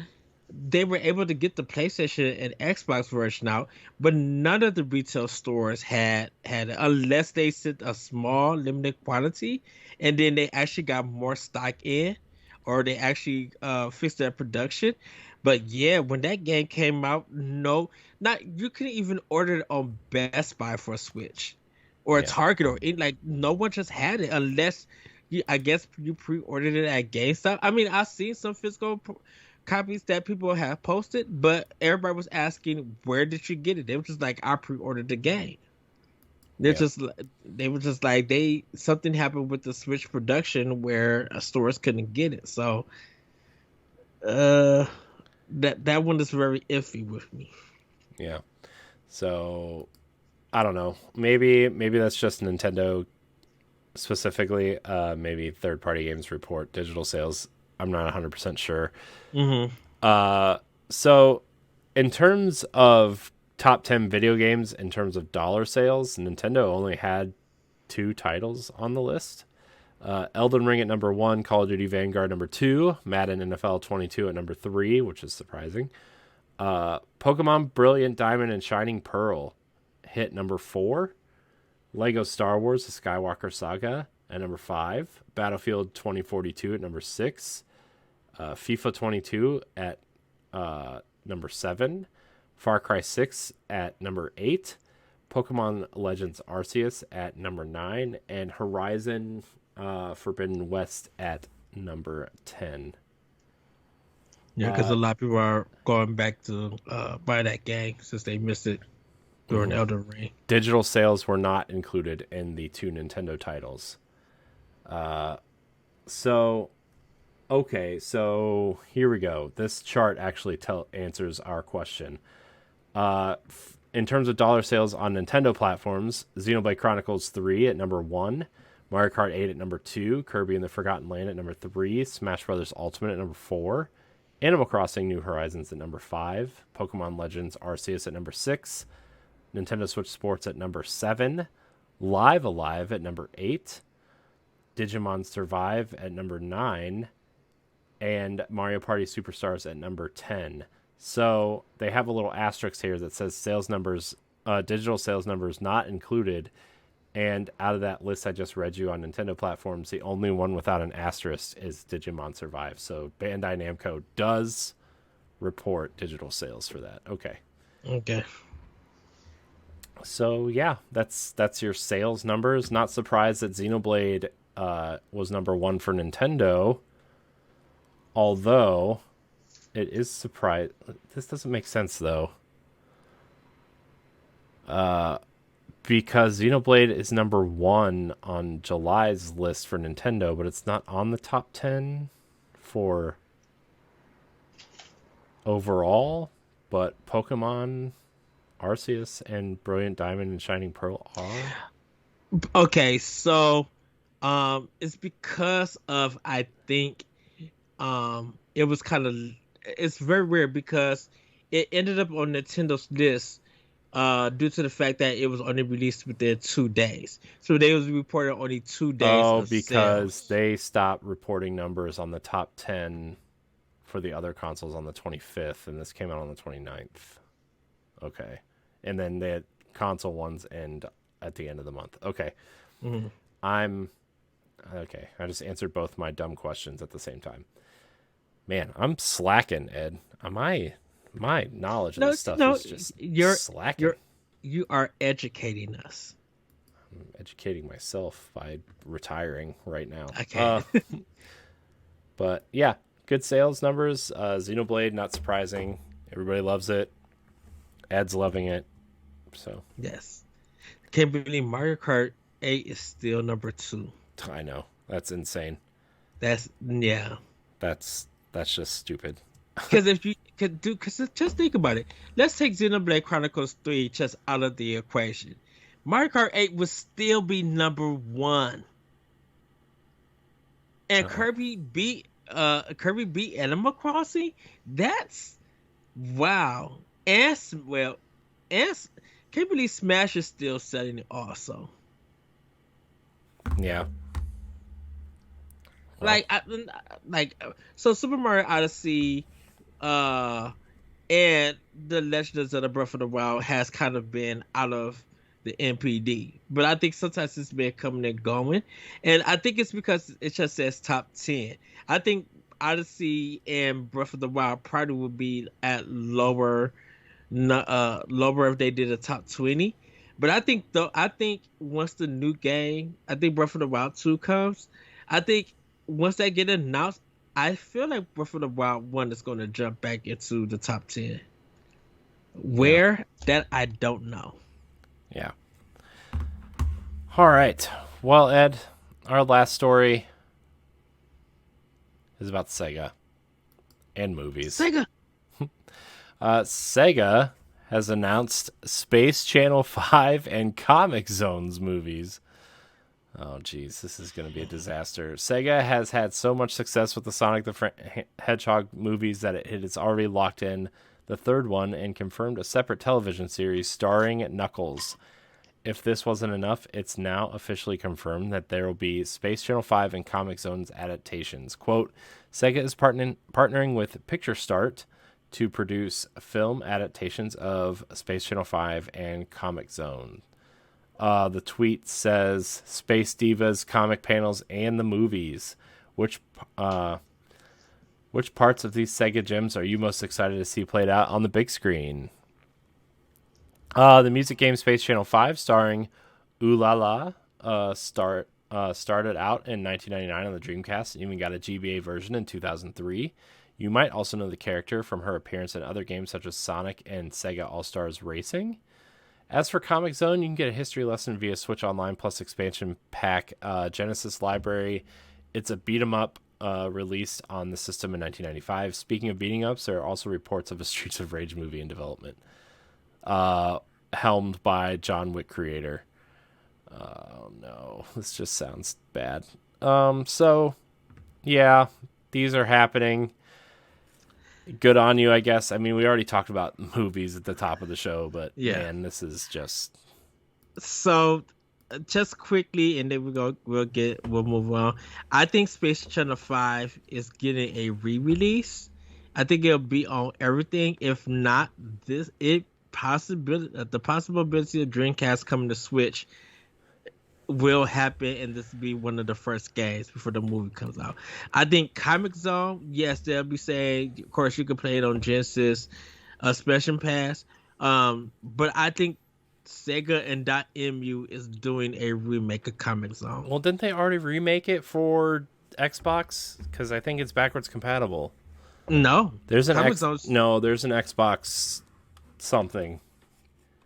they were able to get the PlayStation and Xbox version out, but none of the retail stores had it, unless they sent a small limited quantity, and then they actually got more stock in, or they actually fixed their production. But yeah, when that game came out, you couldn't even order it on Best Buy for a Switch, or Target, or like no one just had it unless I guess you pre-ordered it at GameStop. I mean, I've seen some physical copies that people have posted, but everybody was asking, where did you get it? They were just like, I pre-ordered the game. They were just like, something happened with the Switch production where stores couldn't get it. So that one is very iffy with me. Yeah. So I don't know. Maybe that's just Nintendo specifically. Maybe third-party games report digital sales. I'm not 100% sure. Mm-hmm. So in terms of top 10 video games, in terms of dollar sales, Nintendo only had 2 titles on the list. Elden Ring at number 1, Call of Duty Vanguard number 2, Madden NFL 22 at number 3, which is surprising. Pokemon Brilliant Diamond and Shining Pearl hit number 4. Lego Star Wars The Skywalker Saga at number 5. Battlefield 2042 at number 6. FIFA 22 at number 7. Far Cry 6 at number 8. Pokemon Legends Arceus at number 9. And Horizon Forbidden West at number 10. Yeah, because a lot of people are going back to buy that game since they missed it during Elden Ring. Digital sales were not included in the 2 Nintendo titles. So here we go. This chart actually answers our question. In terms of dollar sales on Nintendo platforms, Xenoblade Chronicles 3 at number 1, Mario Kart 8 at number 2, Kirby and the Forgotten Land at number 3, Smash Bros. Ultimate at number 4, Animal Crossing New Horizons at number 5, Pokemon Legends Arceus at number 6, Nintendo Switch Sports at number 7, Live Alive at number 8, Digimon Survive at number 9, and Mario Party Superstars at number 10. So they have a little asterisk here that says sales numbers, digital sales numbers not included. And out of that list I just read you on Nintendo platforms, the only one without an asterisk is Digimon Survive. So Bandai Namco does report digital sales for that. Okay. So yeah, that's your sales numbers. Not surprised that Xenoblade was number 1 for Nintendo. Although it is surprised. This doesn't make sense though. Because Xenoblade is number 1 on July's list for Nintendo, but it's not on the top 10 for overall. But Pokemon Arceus and Brilliant Diamond and Shining Pearl are. Okay, so it's because of, I think, it was kind of, it's very weird because it ended up on Nintendo's list due to the fact that it was only released within 2 days. So they was reported only 2 days. Oh, because sales. They stopped reporting numbers on the top 10 for the other consoles on the 25th, and this came out on the 29th. Okay. And then the console ones end at the end of the month. Okay. Mm-hmm. Okay. I just answered both my dumb questions at the same time. Man, I'm slacking, Ed. My knowledge of this stuff is just slacking. You are educating us. I'm educating myself by retiring right now. Okay. But yeah, good sales numbers. Xenoblade, not surprising. Everybody loves it. Ed's loving it. So yes. Can't believe Mario Kart 8 is still number 2. I know. That's insane. That's just stupid. Because if you could do, just think about it. Let's take Xenoblade Chronicles 3 just out of the equation. Mario Kart 8 would still be number 1. And Kirby beat Animal Crossing. That's wow. And can't believe Smash is still selling it also. Yeah. So Super Mario Odyssey and The Legend of Zelda Breath of the Wild has kind of been out of the NPD, but I think sometimes it's been coming and going, and I think it's because it just says top 10. I think Odyssey and Breath of the Wild probably would be at lower if they did a top 20. But I think once the new game, I think Breath of the Wild 2 comes, I think once that get announced, I feel like Breath of the Wild 1 is going to jump back into the top 10. Where? That I don't know. Yeah. All right. Well, Ed, our last story is about Sega and movies. Sega has announced Space Channel 5 and Comic Zones movies. Oh, geez, this is going to be a disaster. Sega has had so much success with the Sonic the Hedgehog movies that it has already locked in the third one and confirmed a separate television series starring Knuckles. if this wasn't enough, it's now officially confirmed that there will be Space Channel 5 and Comic Zone's adaptations. Quote, Sega is partnering with Picture Start to produce film adaptations of Space Channel 5 and Comic Zone. The tweet says, Space Divas, comic panels, and the movies. Which parts of these Sega gems are you most excited to see played out on the big screen? The music game Space Channel 5, starring Ooh La La, started out in 1999 on the Dreamcast and even got a GBA version in 2003. You might also know the character from her appearance in other games such as Sonic and Sega All-Stars Racing. As for Comic Zone, you can get a history lesson via Switch Online Plus expansion pack Genesis Library. It's a beat-em-up released on the system in 1995. Speaking of beating-ups, there are also reports of a Streets of Rage movie in development. Helmed by John Wick creator. Oh no, this just sounds bad. So yeah, these are happening. Good on you, I guess. I mean, we already talked about movies at the top of the show, but Yeah. man, this is just So, just quickly, and then we'll move on. I think Space Channel 5 is getting a re-release. I think it'll be on everything. If not, the possibility of Dreamcast coming to Switch will happen, and this will be one of the first games before the movie comes out. I think Comic Zone, yes, they'll be saying, of course, you can play it on Genesis, Special Pass. But I think Sega and .mu is doing a remake of Comic Zone. well. Didn't they already remake it for Xbox? Because I think it's backwards compatible. No, There's an Comic Zone's there's an Xbox something.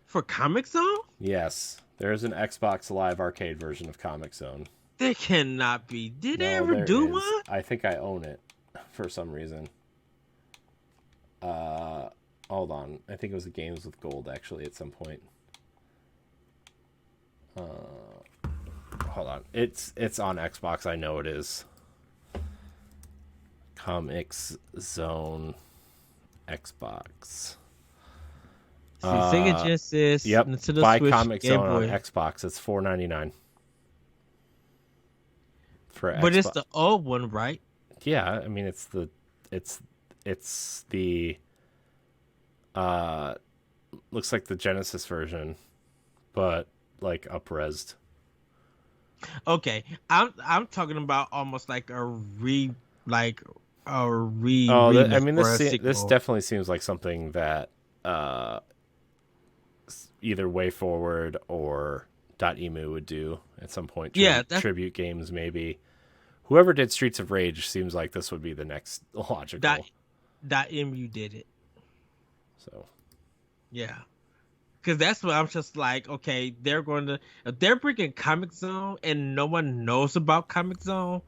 for Comic Zone. Yes, there's an Xbox Live Arcade version of Comic Zone. There cannot be. Did they No, ever there do is. one? I think I own it for some reason. Hold on. I think it was the Games with Gold actually at some point. Hold on. It's on Xbox. I know it is. Comics Zone Xbox. See, Sega Genesis. Yep. Nintendo Buy Switch, Comic Game Zone on Boy. Xbox. It's $4.99. For But Xbox. it's the old one, right? Yeah, I mean it's the looks like the Genesis version, but like up-resed. Okay, I'm talking about almost like a re. Oh, remake I mean or a this sequel. definitely seems like something that either WayForward or .emu would do at some point. Yeah, Tribute games maybe. Whoever did Streets of Rage seems like this would be the next logical. .mu did it. So Yeah. Because that's what I'm just like, okay, if they're bringing Comic Zone and no one knows about Comic Zone,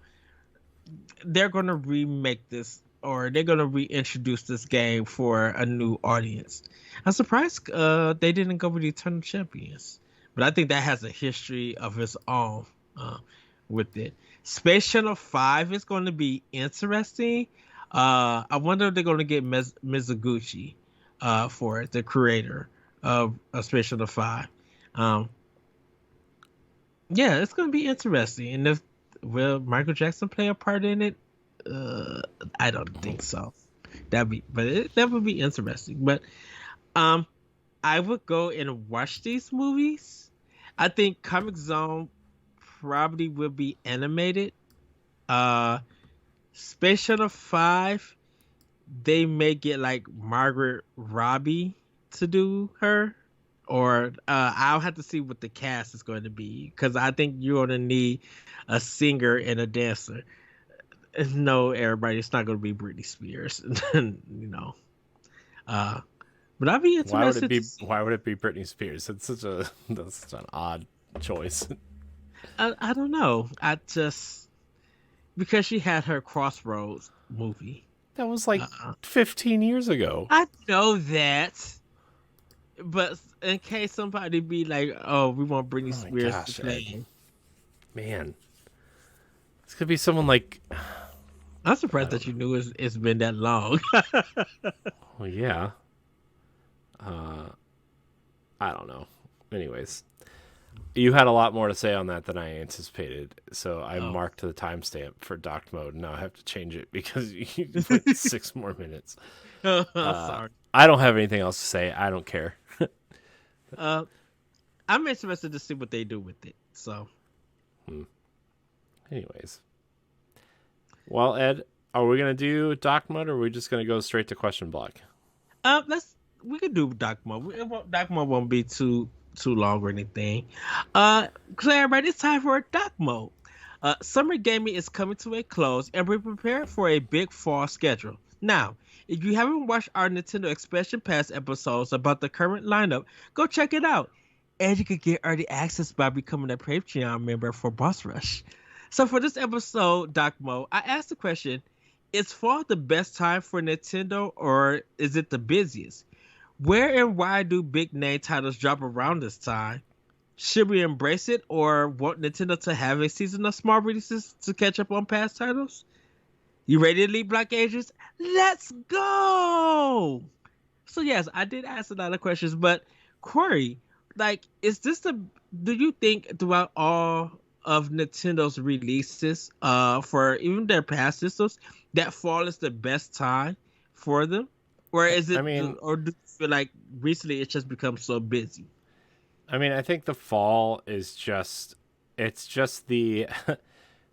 they're going to remake this, or they're going to reintroduce this game for a new audience. I'm surprised they didn't go with Eternal Champions, but I think that has a history of its own with it. Space Channel 5 is going to be interesting. I wonder if they're going to get Mizuguchi for it, the creator of Space Channel 5. Yeah, it's going to be interesting. And will Michael Jackson play a part in it? I don't think so. That would be interesting. But I would go and watch these movies. I think Comic Zone probably will be animated. Space Shuttle 5, they may get like Margaret Robbie to do her, or I'll have to see what the cast is going to be, because I think you're going to need a singer and a dancer. No, everybody, it's not going to be Britney Spears, you know. But I'd be interested. Why would it be Britney Spears? That's such an odd choice. I don't know. Because she had her Crossroads movie. That was like 15 years ago. I know that. But in case somebody be like, "Oh, we want Britney Spears to play," man, this could be someone like. I'm surprised that you knew it's been that long. Well, yeah. I don't know. Anyways, You had a lot more to say on that than I anticipated, so I Oh, marked the timestamp for docked mode. Now I have to change it because you put 6 more minutes. Uh, sorry. I don't have anything else to say. I don't care. Uh, I'm interested to see what they do with it. So, Anyways, well, Ed, are we gonna do dock mode, or are we just gonna go straight to question block? let's we could do dark mode. Dark mode won't be too long or anything. Claire, right? It's time for a dark mode. Summer gaming is coming to a close, and we're prepared for a big fall schedule. Now, if you haven't watched our Nintendo Expansion Pass episodes about the current lineup, go check it out. And you can get early access by becoming a Patreon member for Boss Rush. So for this episode, Doc Mo, I asked the question, is fall the best time for Nintendo or is it the busiest? Where and why do big name titles drop around this time? Should we embrace it or want Nintendo to have a season of small releases to catch up on past titles? You ready to lead Black Agents? Let's go! So yes, I did ask a lot of questions, but Corey, like, is this the? Do you think throughout all of Nintendo's releases, for even their past systems, that fall is the best time for them, or is I it, mean, or do you feel like recently it's just become so busy? I think the fall is it's just the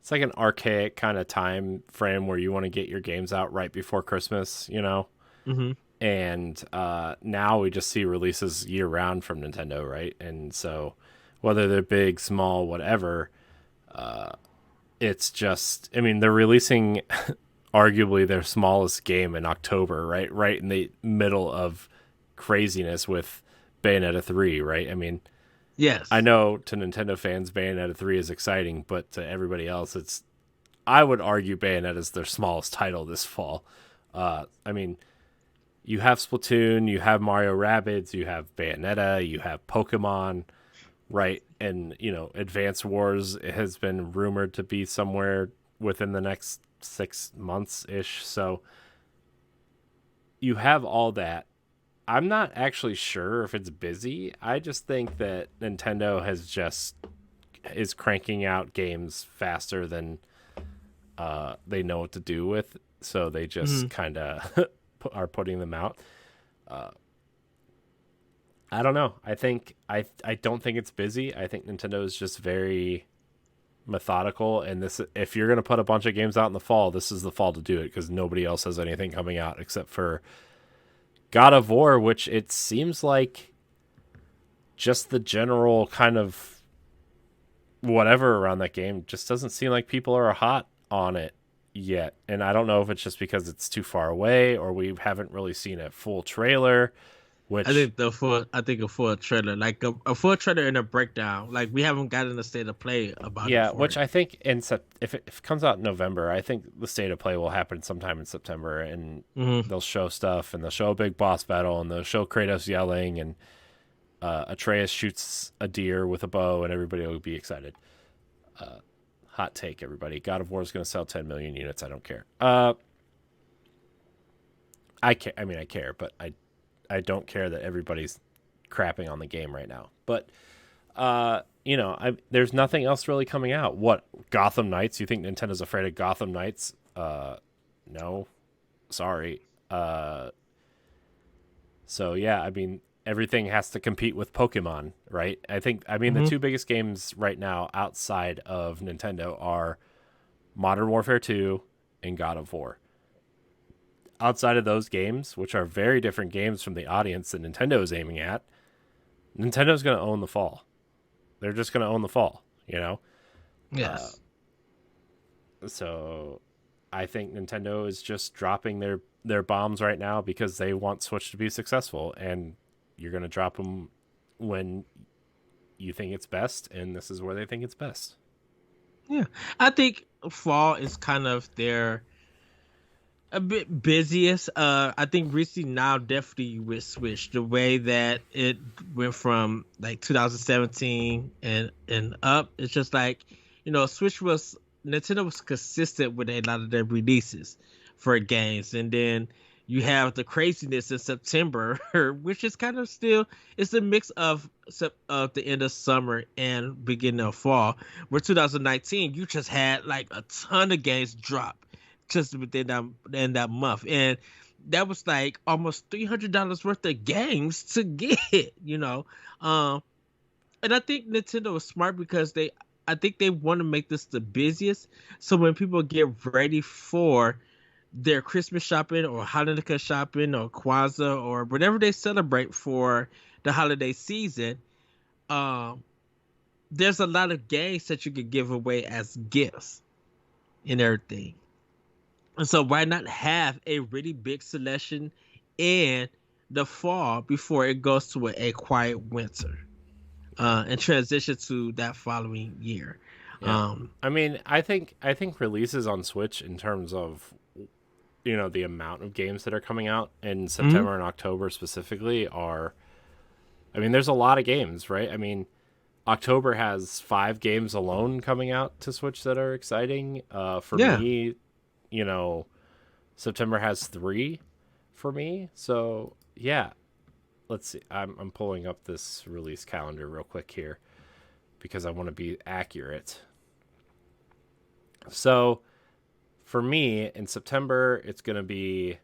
it's like an archaic kind of time frame where you want to get your games out right before Christmas, you know? Mm-hmm. And now we just see releases year round from Nintendo, right? And so whether they're big, small, whatever, it's just, they're releasing arguably their smallest game in October, right? Right in the middle of craziness with Bayonetta 3, right? I Yes. know to Nintendo fans, Bayonetta 3 is exciting, but to everybody else, I would argue Bayonetta is their smallest title this fall. Uh, I mean, you have Splatoon, you have Mario Rabbids, you have Bayonetta, you have Pokemon, right? And, Advance Wars has been rumored to be somewhere within the next 6 months-ish. So you have all that. I'm not actually sure if it's busy. I just think that Nintendo is cranking out games faster than they know what to do with. So they just kind of are putting them out. I don't know. I don't think it's busy. I think Nintendo is just very methodical, and if you're gonna put a bunch of games out in the fall, this is the fall to do it because nobody else has anything coming out except for God of War, which it seems like just the general kind of whatever around that game just doesn't seem like people are hot on it yet. And I don't know if it's just because it's too far away or we haven't really seen a full trailer, which I think a full trailer, like a full trailer and a breakdown. Like we haven't gotten a state of play about it yeah, for which it. I think if it comes out in November, I think the state of play will happen sometime in September, and Mm-hmm. they'll show stuff, and they'll show a big boss battle, and they'll show Kratos yelling, and Atreus shoots a deer with a bow, and everybody will be excited. Hot take, everybody. God of War is going to sell 10 million units. I don't care. I care. I care, but I don't care that everybody's crapping on the game right now. But there's nothing else really coming out. What, Gotham Knights? You think Nintendo's afraid of Gotham Knights? No, sorry. So yeah, everything has to compete with Pokemon, right? The two biggest games right now outside of Nintendo are Modern Warfare 2 and God of War. Outside of those games, which are very different games from the audience that Nintendo is aiming at, Nintendo's going to own the fall. They're just going to own the fall, you know? Yes. So I think Nintendo is just dropping their bombs right now because they want Switch to be successful, and you're going to drop them when you think it's best, and this is where they think it's best. Yeah. I think fall is kind of their a bit busiest. I think recently now definitely with Switch, the way that it went from like 2017 and up, it's just like, Nintendo was consistent with a lot of their releases for games, and then You have the craziness in September, which is kind of still it's a mix of the end of summer and beginning of fall. Where 2019, you just had like a ton of games drop just within that month, and that was like almost $300 worth of games to get. Um, and I think Nintendo is smart because I think they want to make this the busiest. So when people get ready for their Christmas shopping or Hanukkah shopping or Kwanzaa or whatever they celebrate for the holiday season, um, there's a lot of games that you could give away as gifts and everything. And so why not have a really big selection in the fall before it goes to a quiet winter and transition to that following year? Yeah. I mean, I think releases on Switch in terms of the amount of games that are coming out in September and October specifically are, I mean, there's a lot of games, right? I mean, October has 5 games alone coming out to Switch that are exciting. For Yeah. me, you know, September has 3 for me. So yeah, let's see. I'm pulling up this release calendar real quick here because I want to be accurate. So for me in September, it's gonna be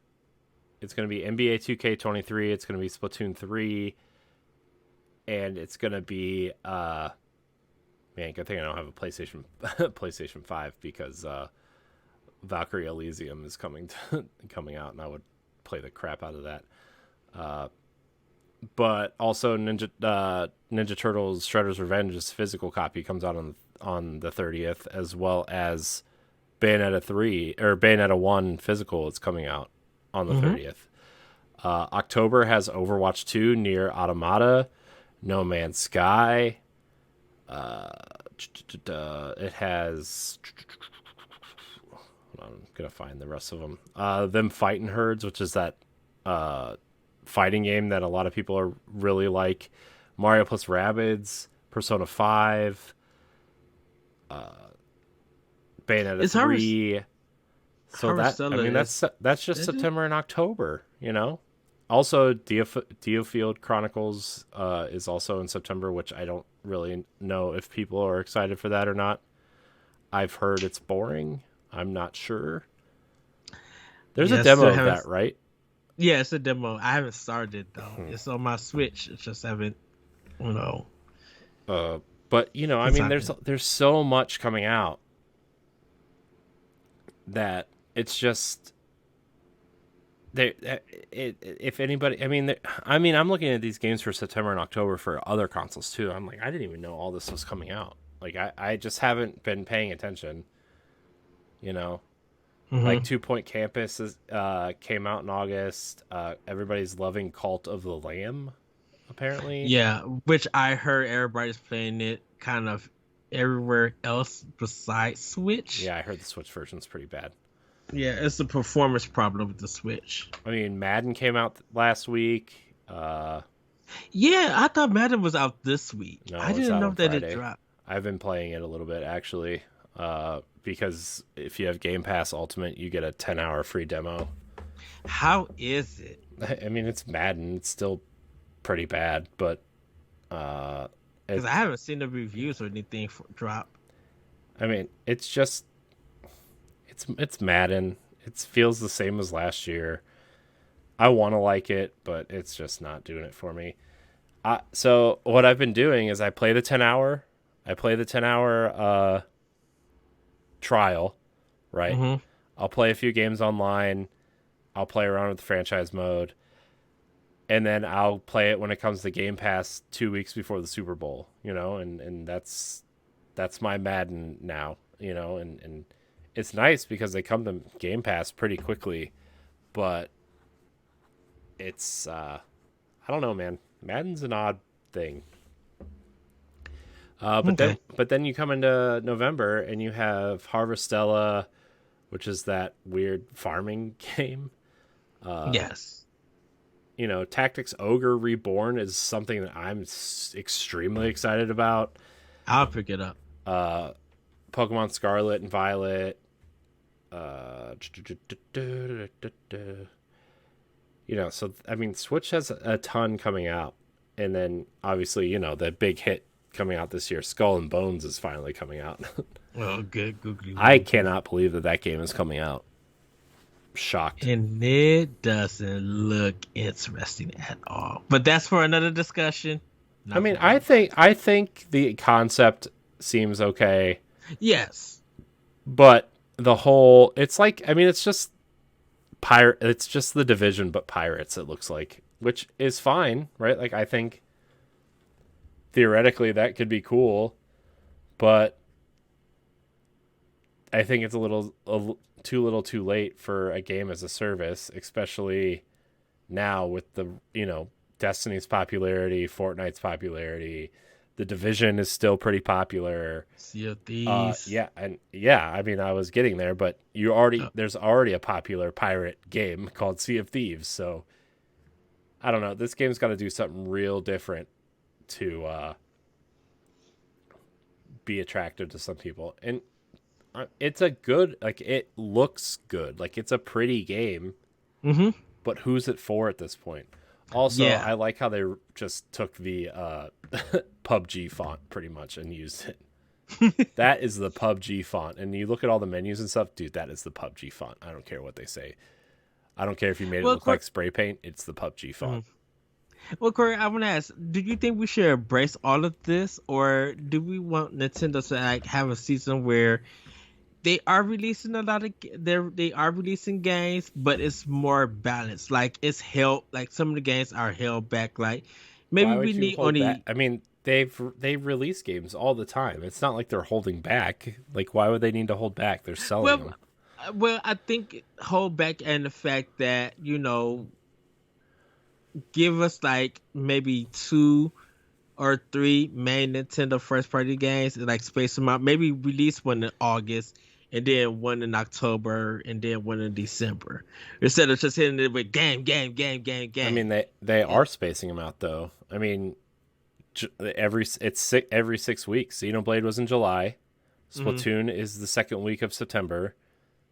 NBA 2K23. It's gonna be Splatoon 3, and it's gonna be man, good thing I don't have a PlayStation 5 because Valkyrie Elysium is coming out, and I would play the crap out of that. But also Ninja Turtles Shredder's Revenge's physical copy comes out on the 30th, as well as Bayonetta 3 or Bayonetta 1 physical. It's coming out on the 30th. October has Overwatch 2, Nier Automata, No Man's Sky. It has. Hold on, I'm gonna find the rest of them. Them Fighting Herds, which is that fighting game that a lot of people are really like. Mario plus Rabbids, Persona 5, Bayonetta It's 3. So that's just is it? September and October, Also, Diofield Chronicles is also in September, which I don't really know if people are excited for that or not. I've heard it's boring. I'm not sure. There's a demo of that, right? Yeah, it's a demo. I haven't started it though. It's on my Switch. It's just haven't, you know. But I mean, there's so much coming out that it's just if anybody, I'm looking at these games for September and October for other consoles too. I'm like, I didn't even know all this was coming out. Like, I just haven't been paying attention. Like 2 Point Campus came out in August. Everybody's loving Cult of the Lamb, apparently. Yeah, which I heard everybody's playing it kind of everywhere else besides Switch. Yeah, I heard the Switch version's pretty bad. Yeah, it's a performance problem with the Switch. I mean, Madden came out last week. Yeah, I thought Madden was out this week. No, I didn't know that it dropped. I've been playing it a little bit, actually, because if you have Game Pass Ultimate, you get a 10-hour free demo. How is it? I mean, it's Madden. It's still pretty bad, but... Because I haven't seen the reviews or anything for drop. I mean, it's just... It's Madden. It feels the same as last year. I want to like it, but it's just not doing it for me. So what I've been doing is I play the 10-hour trial, right? Mm-hmm. I'll play a few games online. I'll play around with the franchise mode. And then I'll play it when it comes to Game Pass 2 weeks before the Super Bowl, and that's my Madden now, and it's nice because they come to Game Pass pretty quickly, but it's I don't know, man. Madden's an odd thing. But then you come into November and you have Harvestella, which is that weird farming game. Yes. Tactics Ogre Reborn is something that I'm extremely excited about. I'll pick it up. Pokemon Scarlet and Violet. So I mean, Switch has a ton coming out, and then obviously, the big hit coming out this year, Skull and Bones, is finally coming out. Oh, good, googly I moogly. cannot believe that game is coming out. Shocked. And it doesn't look interesting at all. But that's for another discussion. I Not mean, for I one. think the concept seems okay, Yes. but the whole it's like I mean, it's just pirate. It's just the Division, but pirates. It looks like, which is fine, right? Like I think theoretically that could be cool, but I think it's too little, too late for a game as a service, especially now with the Destiny's popularity, Fortnite's popularity. The Division is still pretty popular. Sea of Thieves. Yeah, I mean, I was getting there, but Uh, there's already a popular pirate game called Sea of Thieves. So I don't know. This game's got to do something real different to be attractive to some people, and it's a good like it looks good, like it's a pretty game, mm-hmm. but who's it for at this point? Also, Yeah. I like how they just took the PUBG font pretty much and used it. That is the PUBG font. And you look at all the menus and stuff, dude, that is the PUBG font. I don't care what they say. I don't care if you made it Well, look like spray paint. It's the PUBG mhm. font. Well, Corey, I want to ask: do you think we should embrace all of this, or do we want Nintendo to like have a season where they are releasing a lot of they are releasing games, but it's more balanced? Like it's held, like some of the games are held back. Like maybe Why we would you need hold back? only I mean, they release games all the time. It's not like they're holding back. Like, why would they need to hold back? They're selling well, them. well, I think hold back and the fact that give us like maybe two or three main Nintendo first party games and like space them out. Maybe release one in August and then one in October and then one in December. Instead of just hitting it with game, game, game, game, I game. mean, they Yeah. are spacing them out though. I mean, every 6 weeks. Xenoblade was in July. Hmm. Splatoon is the second week of September.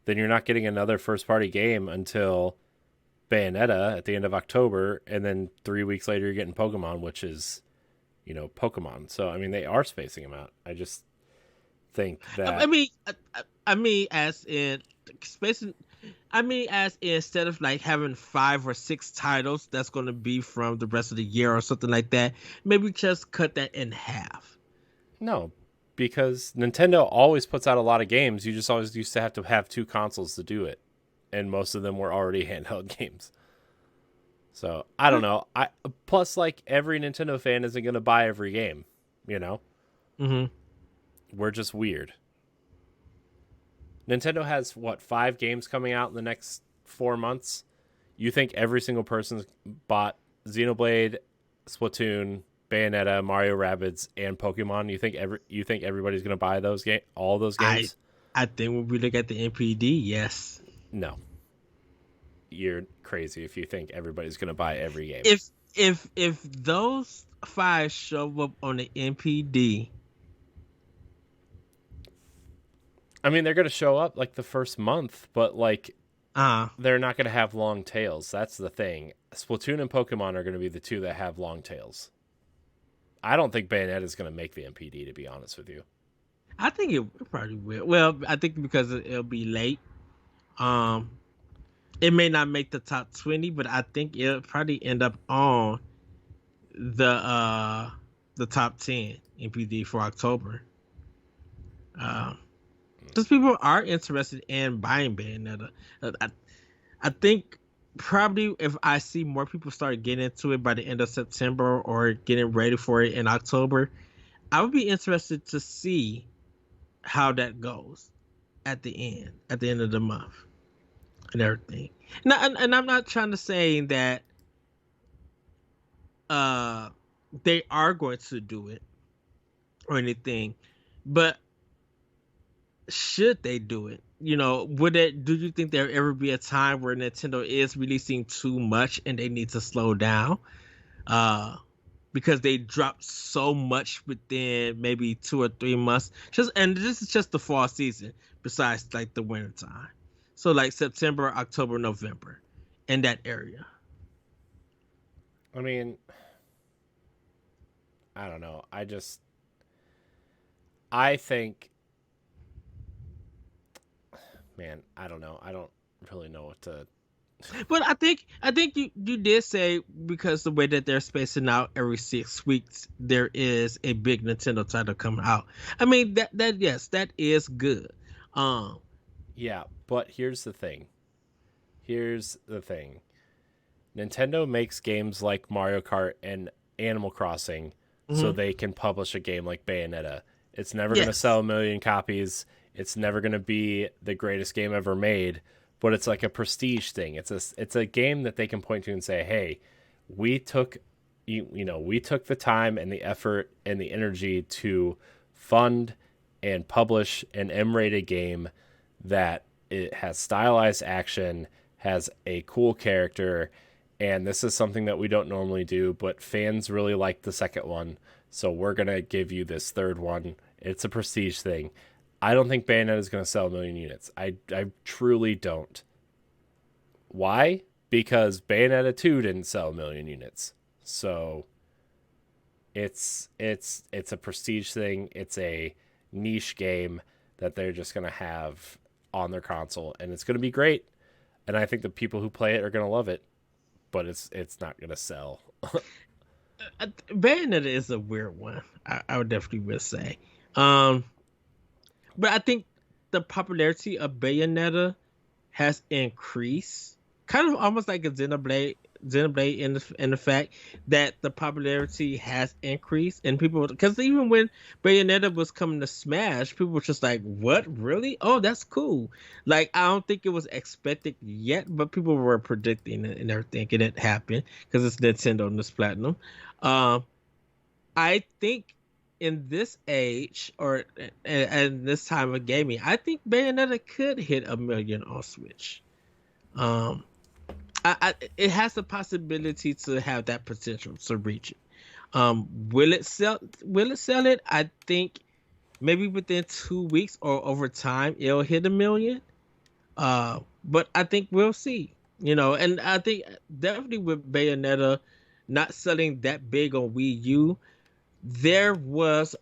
Then you're not getting another first party game until Bayonetta at the end of October, and then 3 weeks later you're getting Pokemon, which is Pokemon. So I mean, they are spacing them out. I just think I that mean, I mean, as in spacing. I mean, as instead of like having 5 or 6 titles, that's going to be from the rest of the year or something like that. Maybe just cut that in half. no, because Nintendo always puts out a lot of games. You just always used to have two consoles to do it, and most of them were already handheld games. So I don't know. I plus like every Nintendo fan isn't going to buy every game. You know, Mm-hmm. we're just weird. Nintendo has what 5 games coming out in the next 4 months. You think every single person's bought Xenoblade, Splatoon, Bayonetta, Mario Rabbids, and Pokemon? You think everybody's going to buy all those I games? I think when we look at the NPD, yes. No, you're crazy if you think everybody's going to buy every game. If those 5 show up on the NPD, I mean, they're going to show up like the first month, but like uh they're not going to have long tails. That's the thing. Splatoon and Pokemon are going to be the two that have long tails. I don't think Bayonetta is going to make the MPD, to be honest with you. I think it probably will. Well, I think because it'll be late. Um, it may not make the top 20, but I think it'll probably end up on the uh the top 10 NPD for October. Um, because people are interested in buying Bayonetta. I think probably if I see more people start getting into it by the end of September or getting ready for it in October, I would be interested to see how that goes at the end of the month and everything. And I'm not trying to say that uh they are going to do it or anything, but should they do it? Would it? Do you think there ever be a time where Nintendo is releasing too much and they need to slow down? Uh, because they dropped so much within maybe 2 or 3 months. And this is just the fall season, besides like the winter time. So like September, October, November, in that area. I mean, I don't know. I think, man, I don't know. I don't really know what to. But I think you did say because the way that they're spacing out every 6 weeks, there is a big Nintendo title coming out. I mean that yes, that is good. Um, Yeah, but here's the thing. Here's the thing. Nintendo makes games like Mario Kart and Animal Crossing so mhm. they can publish a game like Bayonetta. It's never going to Yes, sell a million copies. It's never going to be the greatest game ever made, but it's like a prestige thing. It's a game that they can point to and say, "Hey, we took we took the time and the effort and the energy to fund and publish an M-rated game that it has stylized action, has a cool character, and this is something that we don't normally do, but fans really like the second one, so we're gonna give you this third one. It's a prestige thing. I don't think Bayonetta is gonna sell a million units. I truly don't. Why? Because Bayonetta 2 didn't sell a million units. So it's a prestige thing. It's a niche game that they're just gonna have on their console, and it's gonna be great. And I think the people who play it are gonna love it, but it's not gonna sell. Bayonetta is a weird one. I would definitely would say. Um, but I think the popularity of Bayonetta has increased, kind of almost like a Xenoblade in the fact that the popularity has increased, and people, because even when Bayonetta was coming to Smash, people were just like, "What, really? Oh, that's cool." Like I don't think it was expected yet, but people were predicting it and everything, and it happened because it's Nintendo and it's Platinum. Um, I think in this age or and this time of gaming, I think Bayonetta could hit a million on Switch. Um, it has the possibility to have that potential to reach it. Will it sell? Will it sell it? I think maybe within 2 weeks or over time it'll hit a million. But I think we'll see. And I think definitely with Bayonetta not selling that big on Wii U, there was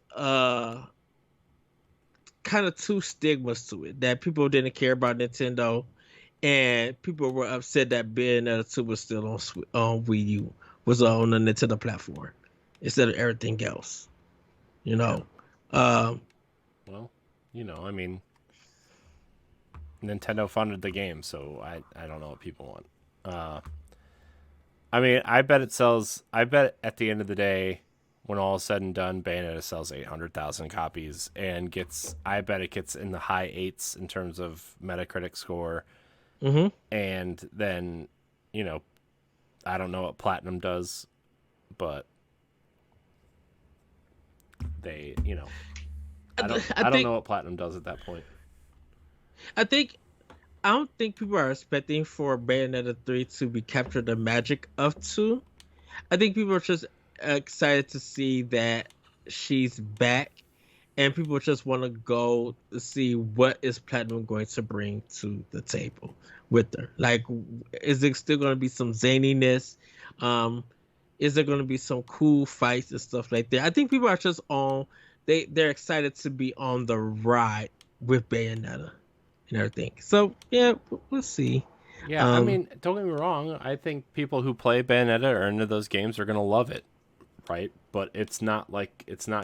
kind of two stigmas to it that people didn't care about Nintendo, and people were upset that Bayonetta 2 was still on Wii U, was on the Nintendo platform instead of everything else. You Yeah. know, um, Well, I mean, Nintendo funded the game, so I don't know what people want. Uh, I mean, I bet it sells. I bet at the end of the day, when all is said and done, Bayonetta sells 800,000 copies and gets. I bet it gets in the high eights in terms of Metacritic score, hmm and then, you know, I don't know what Platinum does, but they, I, I I don't think know what Platinum does at that point. I think I don't think people are expecting for Bayonetta 3 to be capture the magic of 2. I think people are just excited to see that she's back, and people just want to go to see what is Platinum going to bring to the table with her. Like, is it still going to be some zaniness? Um, is there going to be some cool fights and stuff like that? I think people are just on. They're excited to be on the ride with Bayonetta and everything. So yeah, we'll see. Yeah, I Um, mean, don't get me wrong. I think people who play Bayonetta or into those games are gonna love it, right? But it's not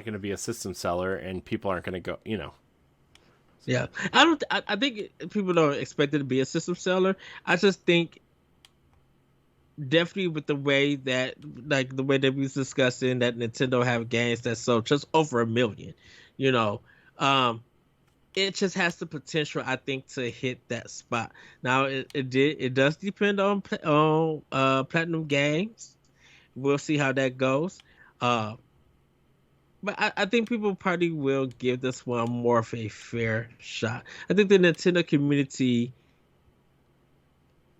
gonna be a system seller, and people aren't gonna go. yeah, I don't. I think people don't expect it to be a system seller. I just think definitely with the way that, like the way that we was discussing, that Nintendo have games that sold just over a million. You know, um, it just has the potential, I think, to hit that spot. Now, it does depend on Platinum Games. We'll see how that goes. Uh, but I think people probably will give this one more of a fair shot. I think the Nintendo community,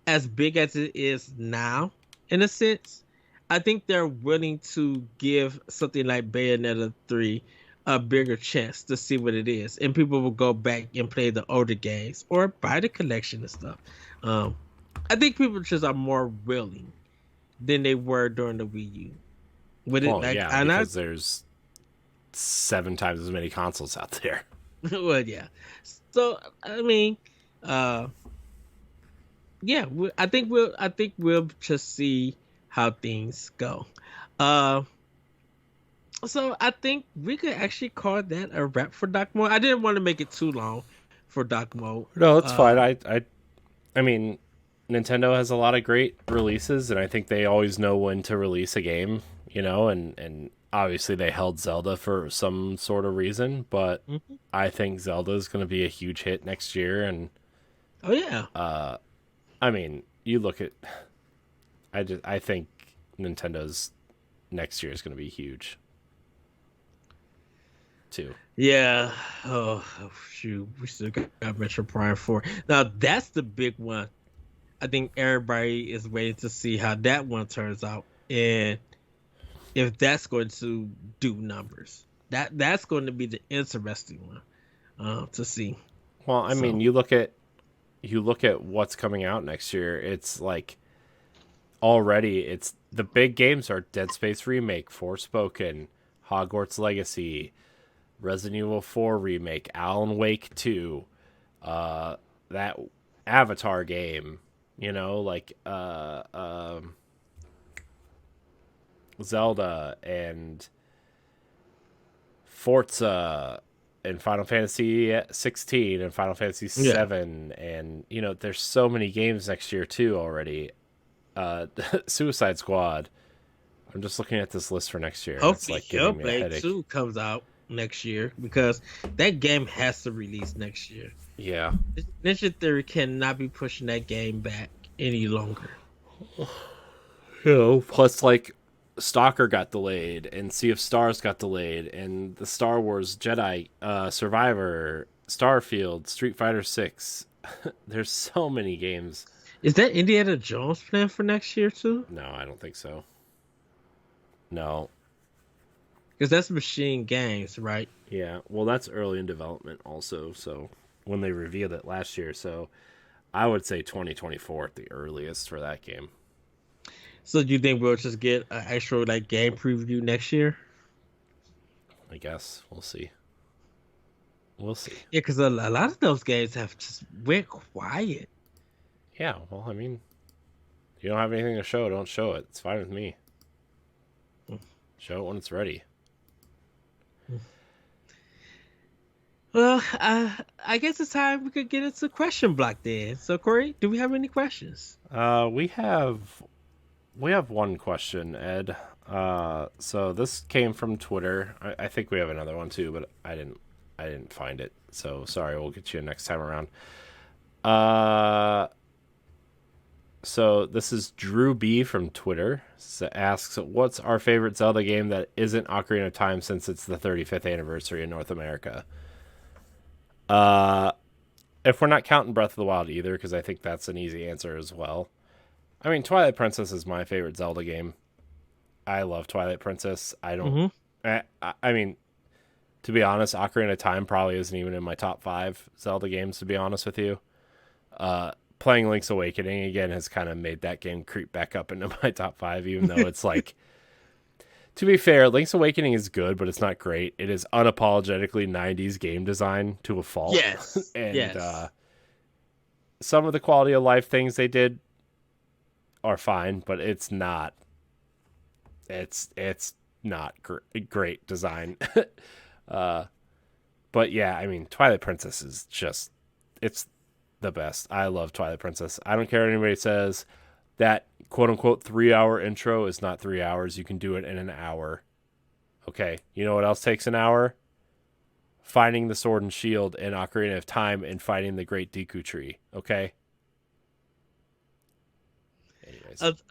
as big as it is now, in a sense, I think they're willing to give something like Bayonetta 3 a bigger chance to see what it is. And people will go back and play the older games or buy the collection and stuff. Um, I think people just are more willing than they were during the Wii U. Would it Well, like yeah, and I because there's 7 times as many consoles out there. well yeah. So I mean, uh yeah, I think we'll just see how things go. Uh so I think we could actually call that a wrap for Dark Mode. I didn't want to make it too long for Dark Mode. No, it's fine. Uh I mean, Nintendo has a lot of great releases, and I think they always know when to release a game, and obviously they held Zelda for some sort of reason, but mhm. I think Zelda is going to be a huge hit next year, and Oh yeah. I mean, you look at, I think Nintendo's next year is going to be huge too. Yeah. Oh, shoot. We still got Metro Prime 4. Now that's the big one. I think everybody is waiting to see how that one turns out and if that's going to do numbers. That's going to be the interesting one to see. Well, I mean, So you look at what's coming out next year. It's like already it's the big games are Dead Space remake, Forspoken, Hogwarts Legacy, Resident Evil 4 remake, Alan Wake 2, that Avatar game, like Zelda and Forza and Final Fantasy 16 and Final Fantasy yeah. 7 and there's so many games next year too already. Suicide Squad. I'm just looking at this list for next year and it's Hopefully like giving me a Hellblade headache. 2 comes out next year because that game has to release next year. Yeah. Ninja Theory cannot be pushing that game back any longer. Plus like Stalker got delayed and Sea of Stars got delayed and the Star Wars Jedi Survivor, Starfield, Street Fighter 6. There's so many games. Is that Indiana Jones plan for next year too? No, I don't think so. No. Because that's Machine Games, right? Yeah, well, that's early in development also. So when they revealed it last year, so I would say 2024 at the earliest for that game. So do you think we'll just get an actual like game preview next year? I guess we'll see. We'll see. Yeah, because a lot of those games have just went quiet. Yeah, well, I mean, you don't have anything to show, don't show it. It's fine with me. Show it when it's ready. Well, I guess it's time we could get into question block then. So Corey, do we have any questions? We have one question, Ed. So this came from Twitter. I think we have another one too, but I didn't find it. So sorry, we'll get you next time around. So this is Drew B from Twitter. Asks, "What's our favorite Zelda game that isn't Ocarina of Time since it's the 35th anniversary in North America?" If we're not counting Breath of the Wild either, because I think that's an easy answer as well. I mean, Twilight Princess is my favorite Zelda game. I love Twilight Princess. I don't. Mm-hmm. I mean, to be honest, Ocarina of Time probably isn't even in my top 5 Zelda games. To be honest with you, playing Link's Awakening again has kind of made that game creep back up into my top 5, even though it's like. To be fair, Link's Awakening is good, but it's not great. It is unapologetically 90s game design to a fault. Yes. and Yes. some of the quality of life things they did are fine, but it's not. It's not great design. But yeah, I mean, Twilight Princess is just, it's the best. I love Twilight Princess. I don't care what anybody says. That quote unquote 3-hour intro is not 3 hours. You can do it in an hour. Okay. You know what else takes an hour? Finding the sword and shield in Ocarina of Time and fighting the Great Deku Tree. Okay. Anyways.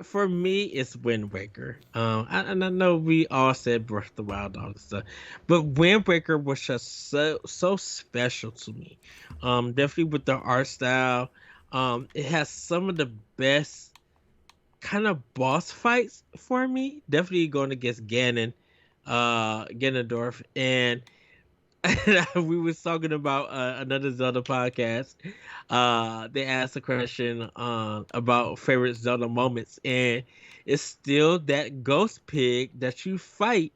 For me, it's Wind Waker. And I know we all said Breath of the Wild, all this stuff, but Wind Waker was just so special to me. Definitely with the art style. It has some of the best kind of boss fights for me. Definitely going against Ganondorf, and we was talking about another Zelda podcast. They asked a question about favorite Zelda moments, and it's still that ghost pig that you fight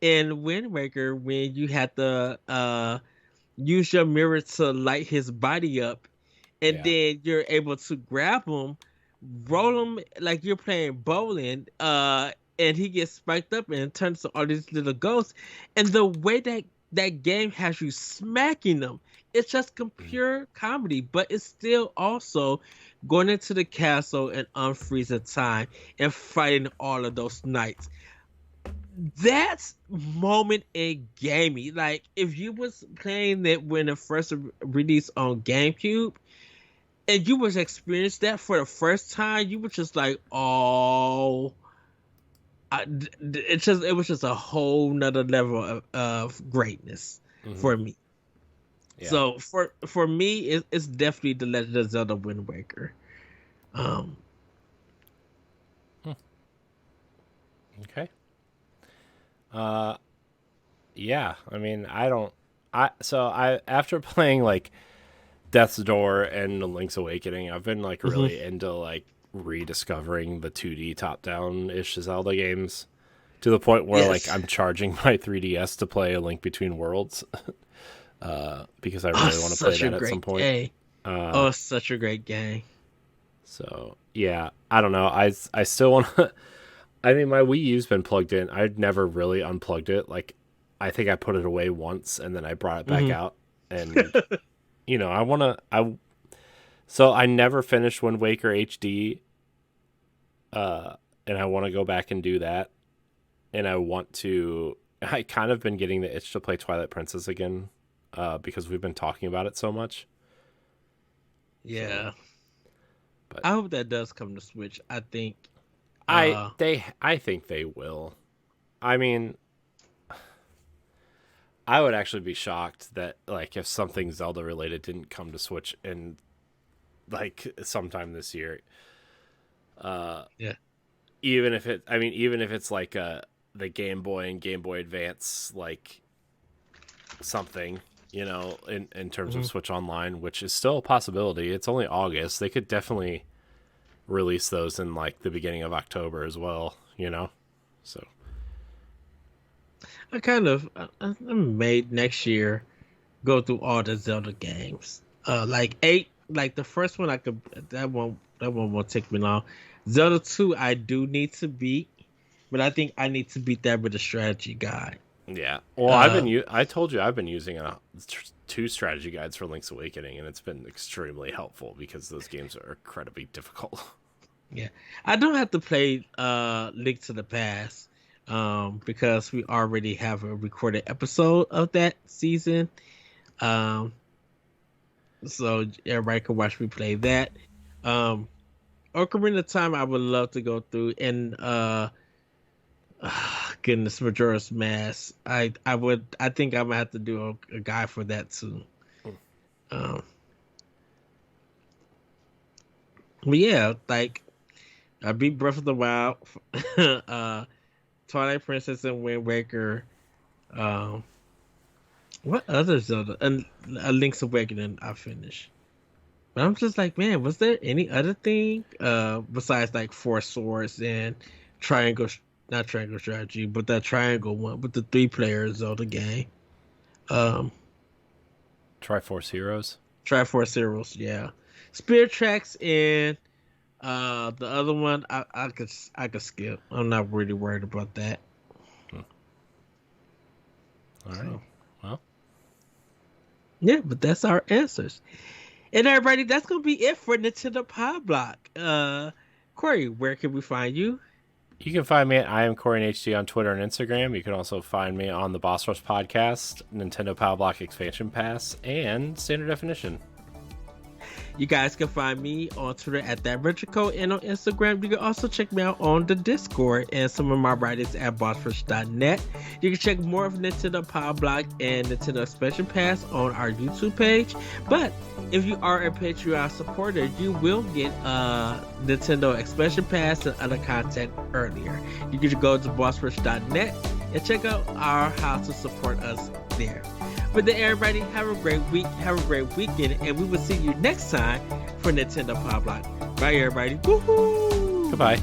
in Wind Waker when you had to use your mirror to light his body up, and Yeah. then you're able to grab him, roll him like you're playing bowling, and he gets spiked up and turns to all these little ghosts. And the way that game has you smacking them, it's just pure comedy, but it's still also going into the castle and unfreezing time and fighting all of those knights. That's moment in gaming. Like if you was playing it when it first released on GameCube and you was experienced that for the first time, you were just like, oh, it was just a whole nother level of greatness for me. Yeah. So for me, it's definitely the Legend of Zelda Wind Waker. Okay. Yeah. I mean, after playing like Death's Door and Link's Awakening, I've been like really into like rediscovering the 2D top-down-ish Zelda games to the point where like I'm charging my 3DS to play A Link Between Worlds because I really want to play that at some point. Game. Such a great game. So yeah, I don't know. I still want to. I mean, my Wii U's been plugged in. I'd never really unplugged it. Like, I think I put it away once and then I brought it back out. And you know, so I never finished Wind Waker HD. And I want to go back and do that. And I kind of been getting the itch to play Twilight Princess again, because we've been talking about it so much. Yeah. So, but I hope that does come to Switch. I think I think they will. I mean, I would actually be shocked that like if something Zelda related didn't come to Switch in like sometime this year. Yeah. Even if it's like the Game Boy and Game Boy Advance like something, you know, in terms of Switch Online, which is still a possibility. It's only August. They could definitely release those in like the beginning of October as well, you know. So I made next year go through all the Zelda games. Like 8, like the first one that one won't take me long. Zelda 2 I do need to beat, but I think I need to beat that with a strategy guide. yeah. Well, I told you I've been using 2 strategy guides for Link's Awakening, and it's been extremely helpful because those games are incredibly difficult. Yeah, I don't have to play Link to the Past because we already have a recorded episode of that season. So everybody can watch me play that. Ocarina of Time I would love to go through, and goodness, Majora's Mask. I think I'm gonna have to do a guide for that too. But yeah, like I beat Breath of the Wild, Twilight Princess and Wind Waker. What other Zelda? And A Link's Awakening I finished. But I'm just like, man, was there any other thing besides like Four Swords and not Triangle Strategy, but that Triangle one with the 3-player Zelda game? Triforce Heroes. Triforce Heroes, yeah. Spirit Tracks and the other one I could skip. I'm not really worried about that. All right. So, well. Yeah, but that's our answers. And everybody, that's gonna be it for Nintendo Pod Block. Corey, where can we find you? You can find me at I am Corey HD on Twitter and Instagram. You can also find me on the Boss Rush podcast, Nintendo Power Block Expansion Pass, and Standard Definition. You guys can find me on Twitter at ThatRetroCode and on Instagram. You can also check me out on the Discord and some of my writings at bossrush.net. You can check more of Nintendo Power Block and Nintendo Expansion Pass on our YouTube page. But if you are a Patreon supporter, you will get Nintendo Expansion Pass and other content earlier. You can go to bossrush.net and check out our how to support us there. But then, everybody, have a great week, have a great weekend, and we will see you next time for Nintendo Pop Block. Bye, everybody. Woohoo! Goodbye.